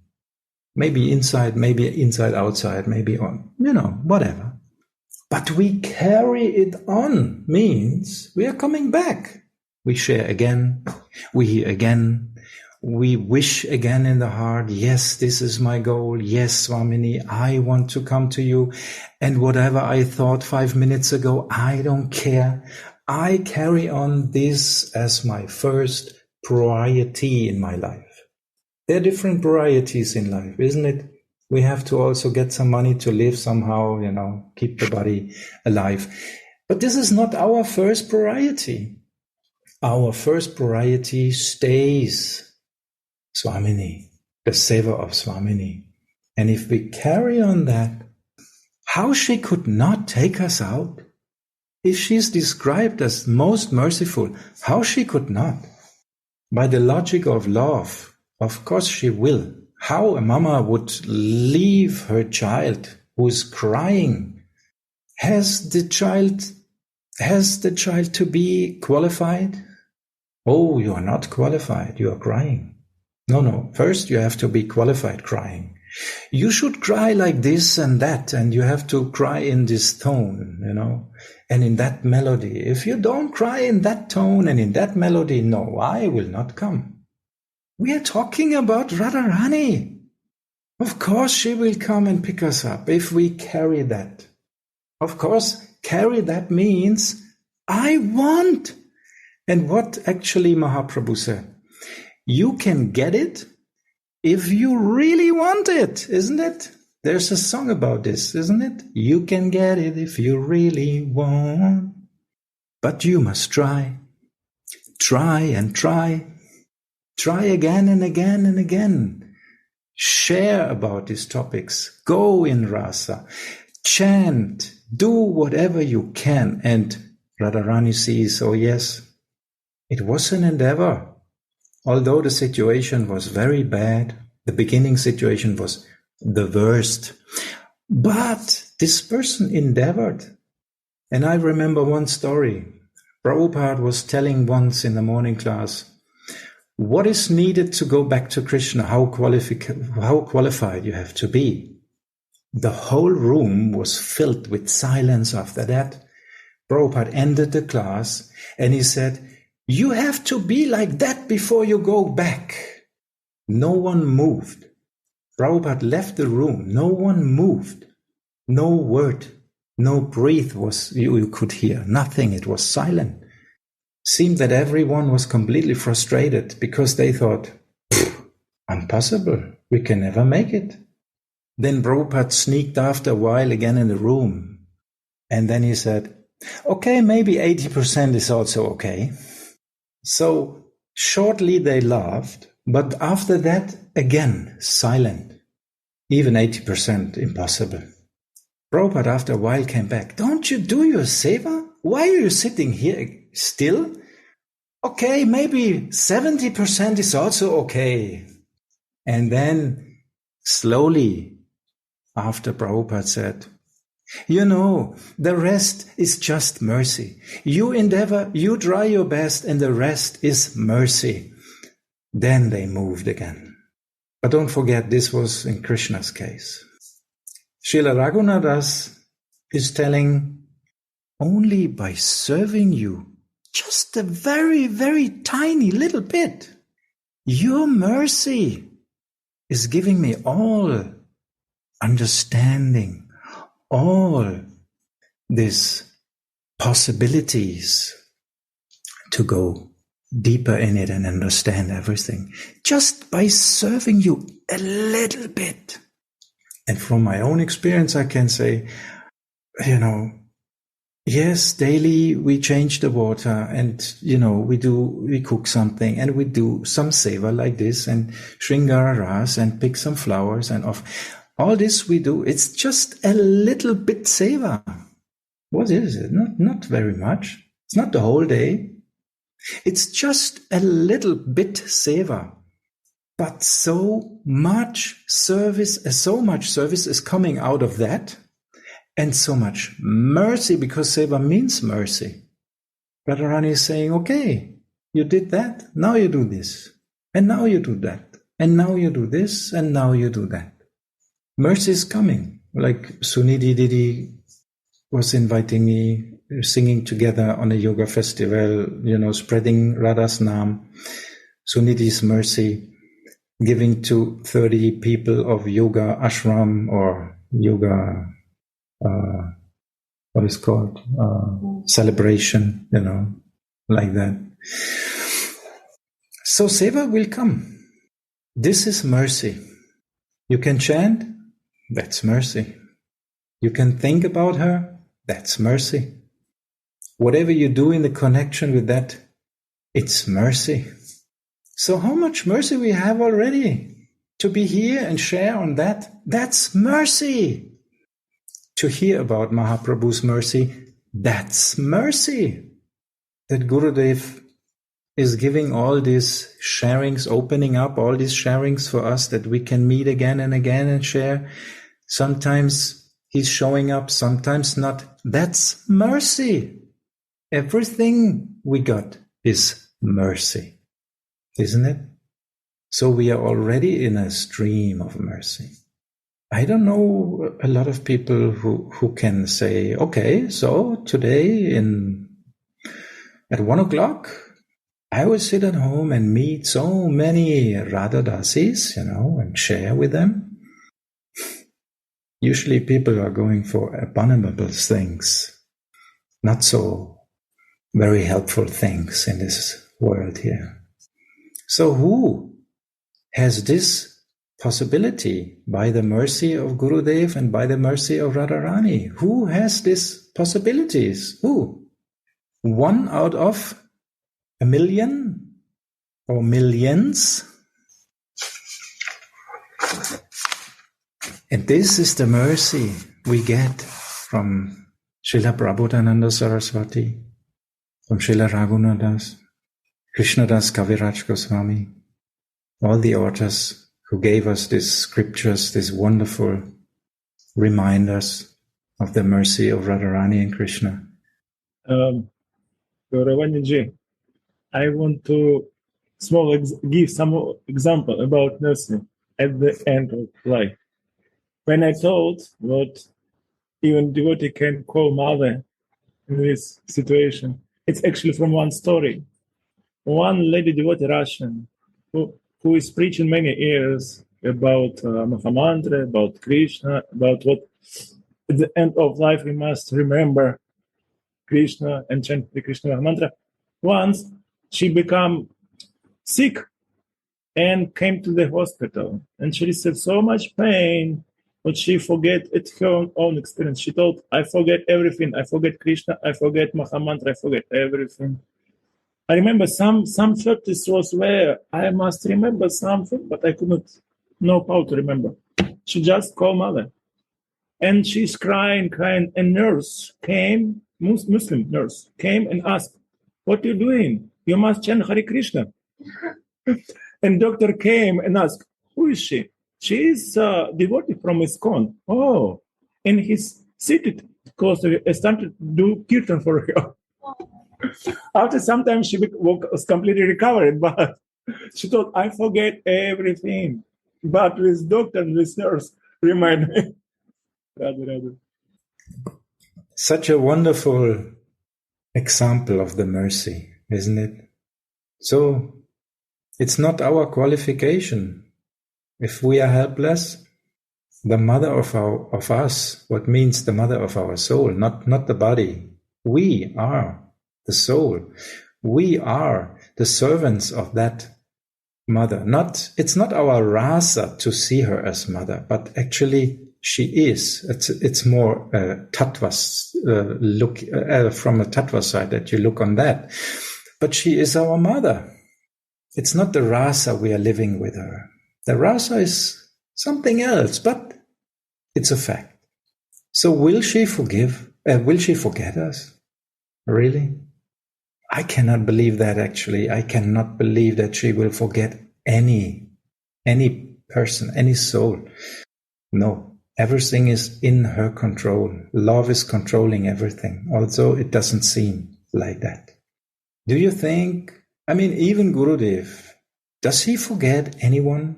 Maybe inside outside, maybe on, whatever. But we carry it on means we are coming back. We share again. We hear again. We wish again in the heart. Yes, this is my goal. Yes, Swamini, I want to come to you. And whatever I thought 5 minutes ago, I don't care. I carry on this as my first priority in my life. There are different priorities in life, isn't it? We have to also get some money to live somehow, keep the body alive. But this is not our first priority. Our first priority stays Swamini, the seva of Swamini. And if we carry on that, how she could not take us out? If she's described as most merciful, how she could not? By the logic of love, of course she will. How a mama would leave her child who is crying? Has the child to be qualified? Oh, you are not qualified. You are crying. No. First you have to be qualified crying. You should cry like this and that, and you have to cry in this tone, and in that melody. If you don't cry in that tone and in that melody, no, I will not come. We are talking about Radharani. Of course she will come and pick us up if we carry that. Of course, carry that means I want. And what actually Mahaprabhu said, you can get it if you really want it, isn't it? There's a song about this, isn't it? You can get it if you really want. But you must try. Try and try. Try again and again and again. Share about these topics. Go in Rasa. Chant. Do whatever you can. And Radharani sees, oh yes, it was an endeavor. Although the situation was very bad, the beginning situation was the worst. But this person endeavored. And I remember one story. Prabhupada was telling once in the morning class, what is needed to go back to Krishna? How qualified you have to be. The whole room was filled with silence after that. Prabhupada ended the class and he said, you have to be like that before you go back. No one moved. Prabhupada left the room. No one moved. No word, no breath was you could hear. Nothing. It was silent. Seemed that everyone was completely frustrated because they thought, impossible. We can never make it. Then Prabhupada sneaked after a while again in the room. And then he said, okay, maybe 80% is also okay. So shortly they laughed, but after that, again, silent. Even 80% impossible. Prabhupada after a while came back. Don't you do your seva? Why are you sitting here still? Okay, maybe 70% is also okay. And then slowly, after Prabhupada said, the rest is just mercy. You endeavor, you try your best, and the rest is mercy. Then they moved again. But don't forget, this was in Krishna's case. Srila Raghunadas is telling, only by serving you, just a very, very tiny little bit, your mercy is giving me all understanding, all these possibilities to go deeper in it and understand everything, just by serving you a little bit. And from my own experience, I can say, yes, daily we change the water and, we cook something and we do some seva like this and Shringara Ras and pick some flowers and all this we do. It's just a little bit seva. What is it? Not very much. It's not the whole day. It's just a little bit seva. But so much service is coming out of that. And so much mercy, because seva means mercy. Radharani is saying, okay, you did that, now you do this, and now you do that, and now you do this, and now you do that. Mercy is coming. Like Sudhanidhi Didi was inviting me, singing together on a yoga festival, spreading Radha's Naam, Sudhanidhi's mercy, giving to 30 people of yoga ashram or yoga what is called celebration, like that. So seva will come. This is mercy. You can chant, that's mercy. You can think about her, that's mercy. Whatever you do in the connection with that, it's mercy. So how much mercy we have already to be here and share on that? That's mercy. To hear about Mahaprabhu's mercy, that's mercy. That Gurudev is giving all these sharings, opening up all these sharings for us that we can meet again and again and share. Sometimes he's showing up, sometimes not. That's mercy. Everything we got is mercy, isn't it? So we are already in a stream of mercy. I don't know a lot of people who can say, okay, so today at 1:00, I will sit at home and meet so many Radha Dasis, and share with them. Usually people are going for abominable things, not so very helpful things in this world here. So who has this possibility by the mercy of Gurudev and by the mercy of Radharani? Who has these possibilities? Who? 1 out of 1 million or millions? And this is the mercy we get from Srila Prabodhananda Saraswati, from Srila Raghunadas, Krishnadas Kaviraj Goswami, all the authors who gave us these scriptures, these wonderful reminders of the mercy of Radharani and Krishna. Ravaniji, I want to give some example about mercy at the end of life. When I told what even devotee can call mother in this situation, it's actually from one story. One lady devotee, Russian, who is preaching many years about Mahamantra, about Krishna, about what at the end of life we must remember Krishna and chant the Krishna Mahamantra. Once she became sick and came to the hospital, and she received so much pain, but she forget it's her own experience. She told, I forget everything. I forget Krishna, I forget Mahamantra, I forget everything. I remember some practice was where I must remember something, but I could not know how to remember. She just called mother. And she's crying, and nurse came, Muslim nurse, came and asked, what are you doing? You must chant Hare Krishna. And doctor came and asked, who is she? She is a devotee from ISKCON. Oh, and he's seated because I started to do kirtan for her. After some time, she was completely recovered, but she thought, I forget everything. But with doctor and with nurse, remind me. Radha. Such a wonderful example of the mercy, isn't it? So, it's not our qualification. If we are helpless, the mother of us, what means the mother of our soul, not the body. We are the soul. We are the servants of that mother. It's not our rasa to see her as mother, but actually she is. It's more tattvas look from a tattva side that you look on that. But she is our mother. It's not the rasa we are living with her. The rasa is something else, but it's a fact. So will she forgive? Will she forget us? Really? I cannot believe that, actually. I cannot believe that she will forget any person, any soul. No, everything is in her control. Love is controlling everything, although it doesn't seem like that. Do you think, even Gurudev, does he forget anyone?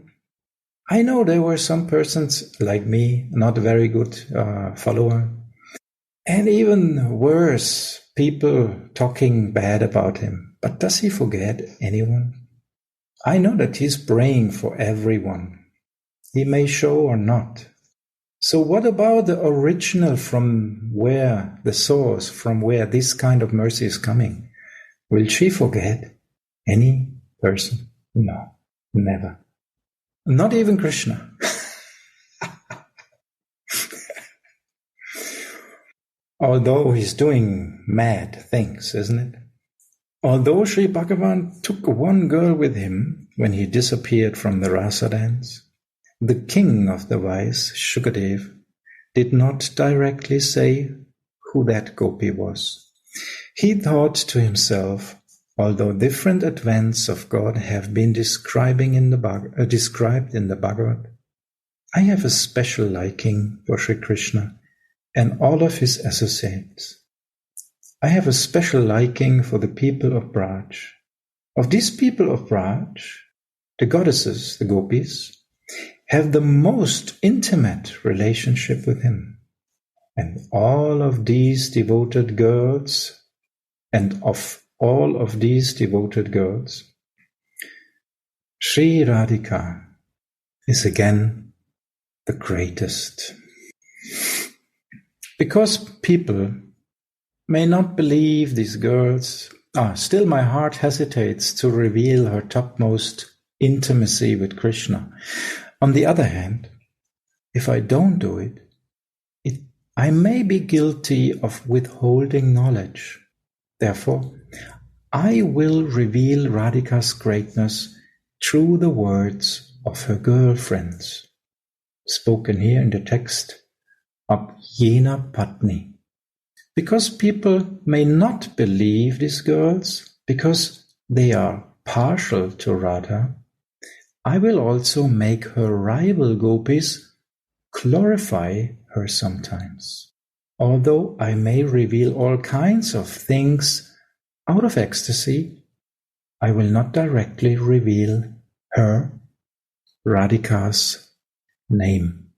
I know there were some persons like me, not a very good follower, and even worse, people talking bad about him. But does he forget anyone? I know that he's praying for everyone. He may show or not. So what about the original, from where the source, from where this kind of mercy is coming? Will she forget any person? No, never. Not even Krishna. Although he's doing mad things, isn't it? Although Sri Bhagavan took one girl with him when he disappeared from the Rasa dance, the king of the wise, Shukadev, did not directly say who that gopi was. He thought to himself, although different advents of God have been described in the Bhagavad, I have a special liking for Sri Krishna and all of his associates. I have a special liking for the people of Braj. Of these people of Braj, the goddesses, the gopis, have the most intimate relationship with him. And all of these devoted girls, Sri Radhika is again the greatest. Because people may not believe these girls, still my heart hesitates to reveal her topmost intimacy with Krishna. On the other hand, if I don't do it, I may be guilty of withholding knowledge. Therefore, I will reveal Radhika's greatness through the words of her girlfriends, spoken here in the text of Yena Patni. Because people may not believe these girls, because they are partial to Radha, I will also make her rival gopis glorify her sometimes. Although I may reveal all kinds of things out of ecstasy, I will not directly reveal her, Radhika's, name.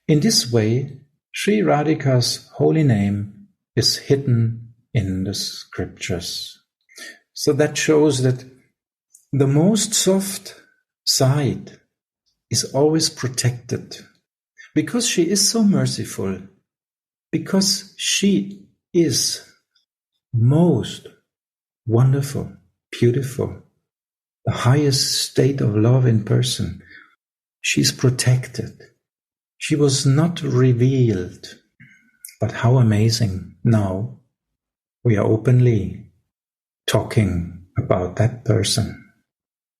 In this way, Sri Radhika's holy name is hidden in the scriptures. So that shows that the most soft side is always protected, because she is so merciful, because she is most wonderful, beautiful, the highest state of love in person. She's protected. She was not revealed. But how amazing now we are openly talking about that person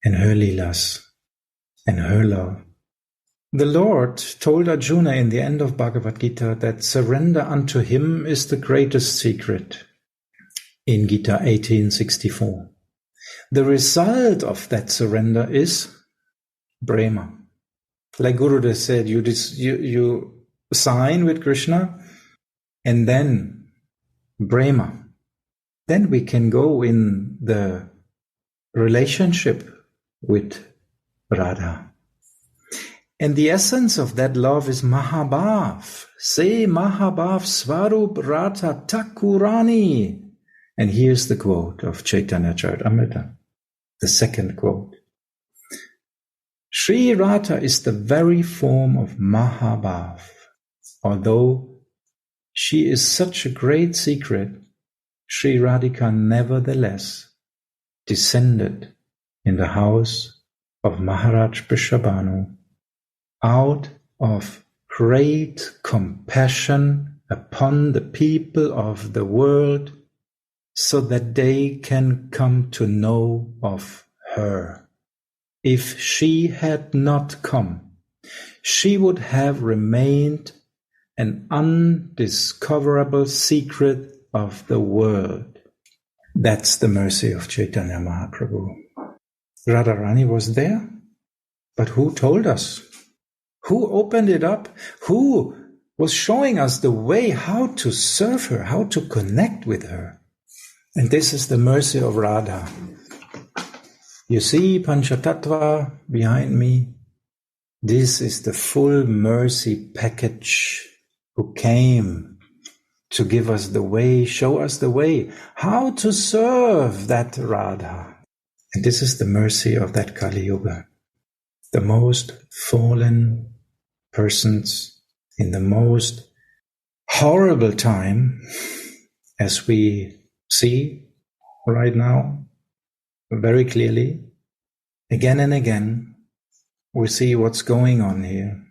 and her leelas and her love The Lord told Arjuna in the end of Bhagavad Gita that surrender unto him is the greatest secret in Gita 18:64. The result of that surrender is prema. Like Gurudev said, you sign with Krishna and then prema. Then we can go in the relationship with Radha. And the essence of that love is Mahabhav. Say Mahabhav Svarup Radha Thakurani. And here's the quote of Caitanya Caritamrita, the second quote. Sri Radha is the very form of Mahabhav. Although she is such a great secret, Sri Radhika nevertheless descended in the house of Maharaj Prishabhanu out of great compassion upon the people of the world so that they can come to know of her. If she had not come, she would have remained an undiscoverable secret of the world. That's the mercy of Chaitanya Mahaprabhu. Radharani was there, but who told us? Who opened it up? Who was showing us the way how to serve her, how to connect with her? And this is the mercy of Radha. You see Panchatattva behind me? This is the full mercy package who came to give us the way, show us the way, how to serve that Radha. And this is the mercy of that Kali Yuga. The most fallen persons in the most horrible time, as we see right now very clearly, again and again, we see what's going on here.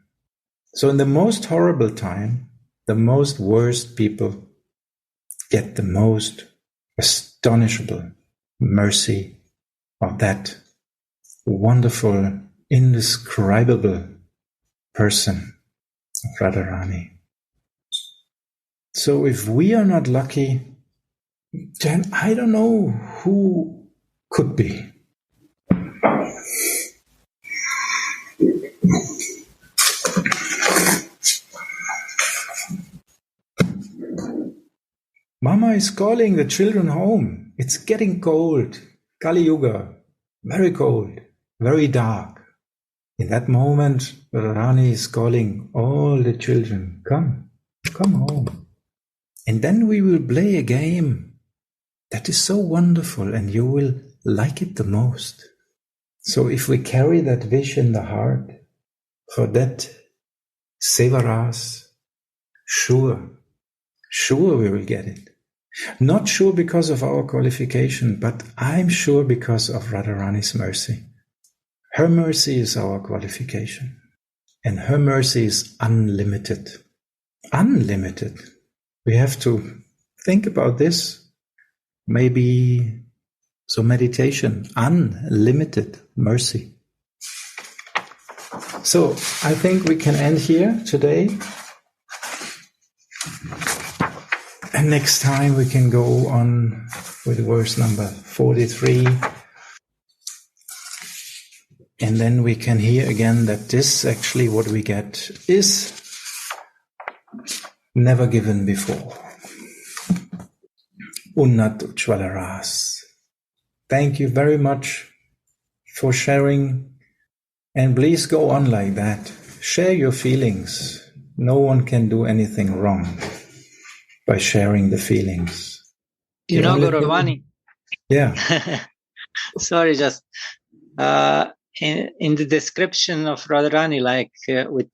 So in the most horrible time, the most worst people get the most astonishable mercy of that wonderful, indescribable person of Radharani. So if we are not lucky, then I don't know who could be. Mama is calling the children home. It's getting cold. Kali Yuga, very cold, very dark. In that moment, Radharani is calling all the children, come home. And then we will play a game that is so wonderful and you will like it the most. So if we carry that wish in the heart for that Sevaras, sure we will get it. Not sure because of our qualification, but I'm sure because of Radharani's mercy. Her mercy is our qualification. And her mercy is unlimited. Unlimited. We have to think about this. Maybe so meditation, unlimited mercy. So I think we can end here today. And next time we can go on with verse number 43. And then we can hear again that this actually what we get is never given before. Unnat Ujjwalaras. Thank you very much for sharing. And please go on like that. Share your feelings. No one can do anything wrong by sharing the feelings. You know, Gauravani. Yeah. Sorry, just in the description of Radharani, like with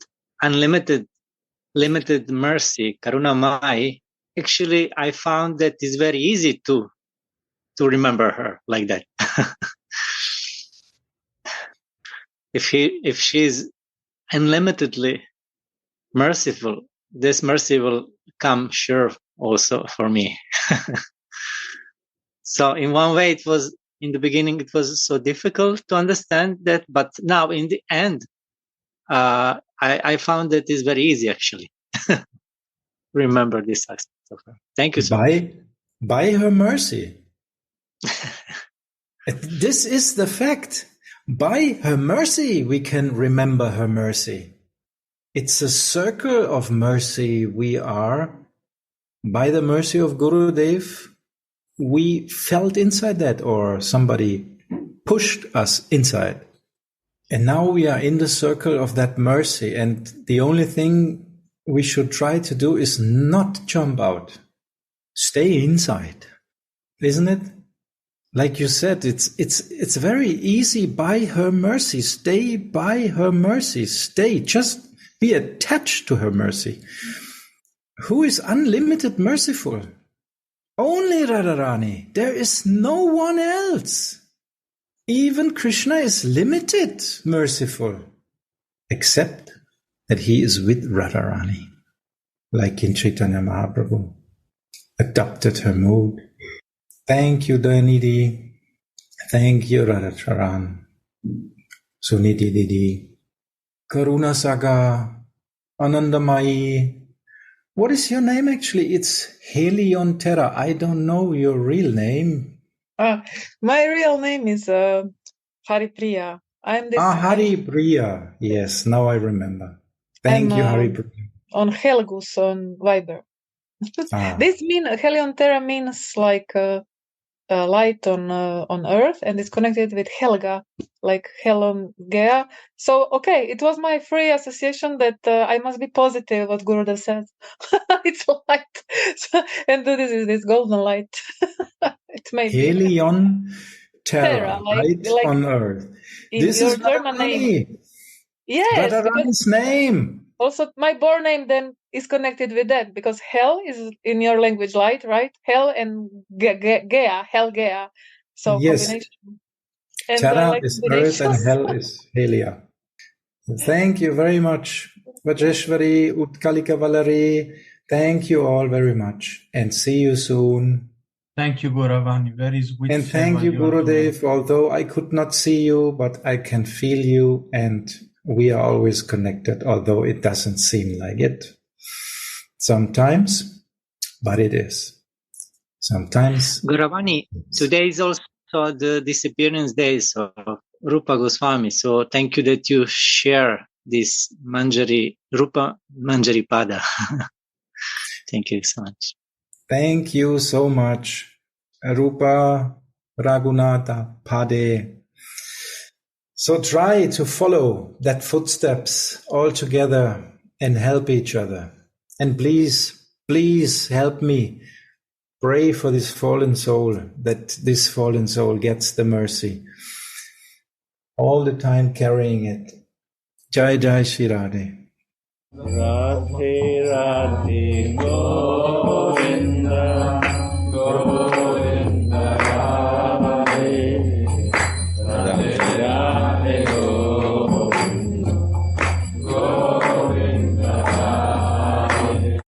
limited mercy, Karunamai, actually I found that it's very easy to remember her like that. If she's unlimitedly merciful, this mercy will come sure also for me. So in one way in the beginning it was so difficult to understand that, but now in the end I found that it's very easy actually. Remember this aspect of her. Thank you so much. By her mercy. This is the fact. By her mercy, we can remember her mercy. It's a circle of mercy we are. By the mercy of Gurudev, we felt inside that, or somebody pushed us inside. And now we are in the circle of that mercy. And the only thing we should try to do is not jump out. Stay inside. Isn't it? Like you said, it's very easy. By her mercy. Stay by her mercy. Stay. Just be attached to her mercy. Who is unlimited merciful? Only Radharani. There is no one else. Even Krishna is limited merciful, except that he is with Radharani, like in Caitanya Mahaprabhu, adopted her mood. Thank you, Sudhanidhi. Thank you, Radhacharan. Suniti Didi. Karuna Saga. Anandamayi. What is your name actually? It's Helion Terra. I don't know your real name. My real name is Haripriya. I'm this. Haripriya. Yes, now I remember. Thank you, Haripriya. On Helgus on Viber. This Helion Terra means like light on Earth, and it's connected with Helga, like Helen Gea. So okay, it was my free association that I must be positive what Gurudev says. It's light, and this is this golden light. It may Helion Terra, light on Earth. This is German name. Yes, Radharani's name. Also, my born name then is connected with that, because Hel is in your language light, right? Hel and Gea, Hel Gea. So yes. Combination. And Terra is Earth and Hel is Helia. Thank you very much, Vajeshwari, Utkalika Valari. Thank you all very much, and see you soon. Thank you, Guravani. Very sweet. And thank you, Gurudev. Although I could not see you, but I can feel you, and we are always connected, although it doesn't seem like it. Sometimes, but it is. Sometimes. Guravani, today is also the disappearance days of Rupa Goswami. So thank you that you share this Rupa Manjari Pada. Thank you so much. Thank you so much, Rupa Raghunatha Pade. So try to follow that footsteps all together and help each other. And please, please help me pray for this fallen soul, that this fallen soul gets the mercy. All the time carrying it. Jai Jai Shri Radhe. Radhe Radhe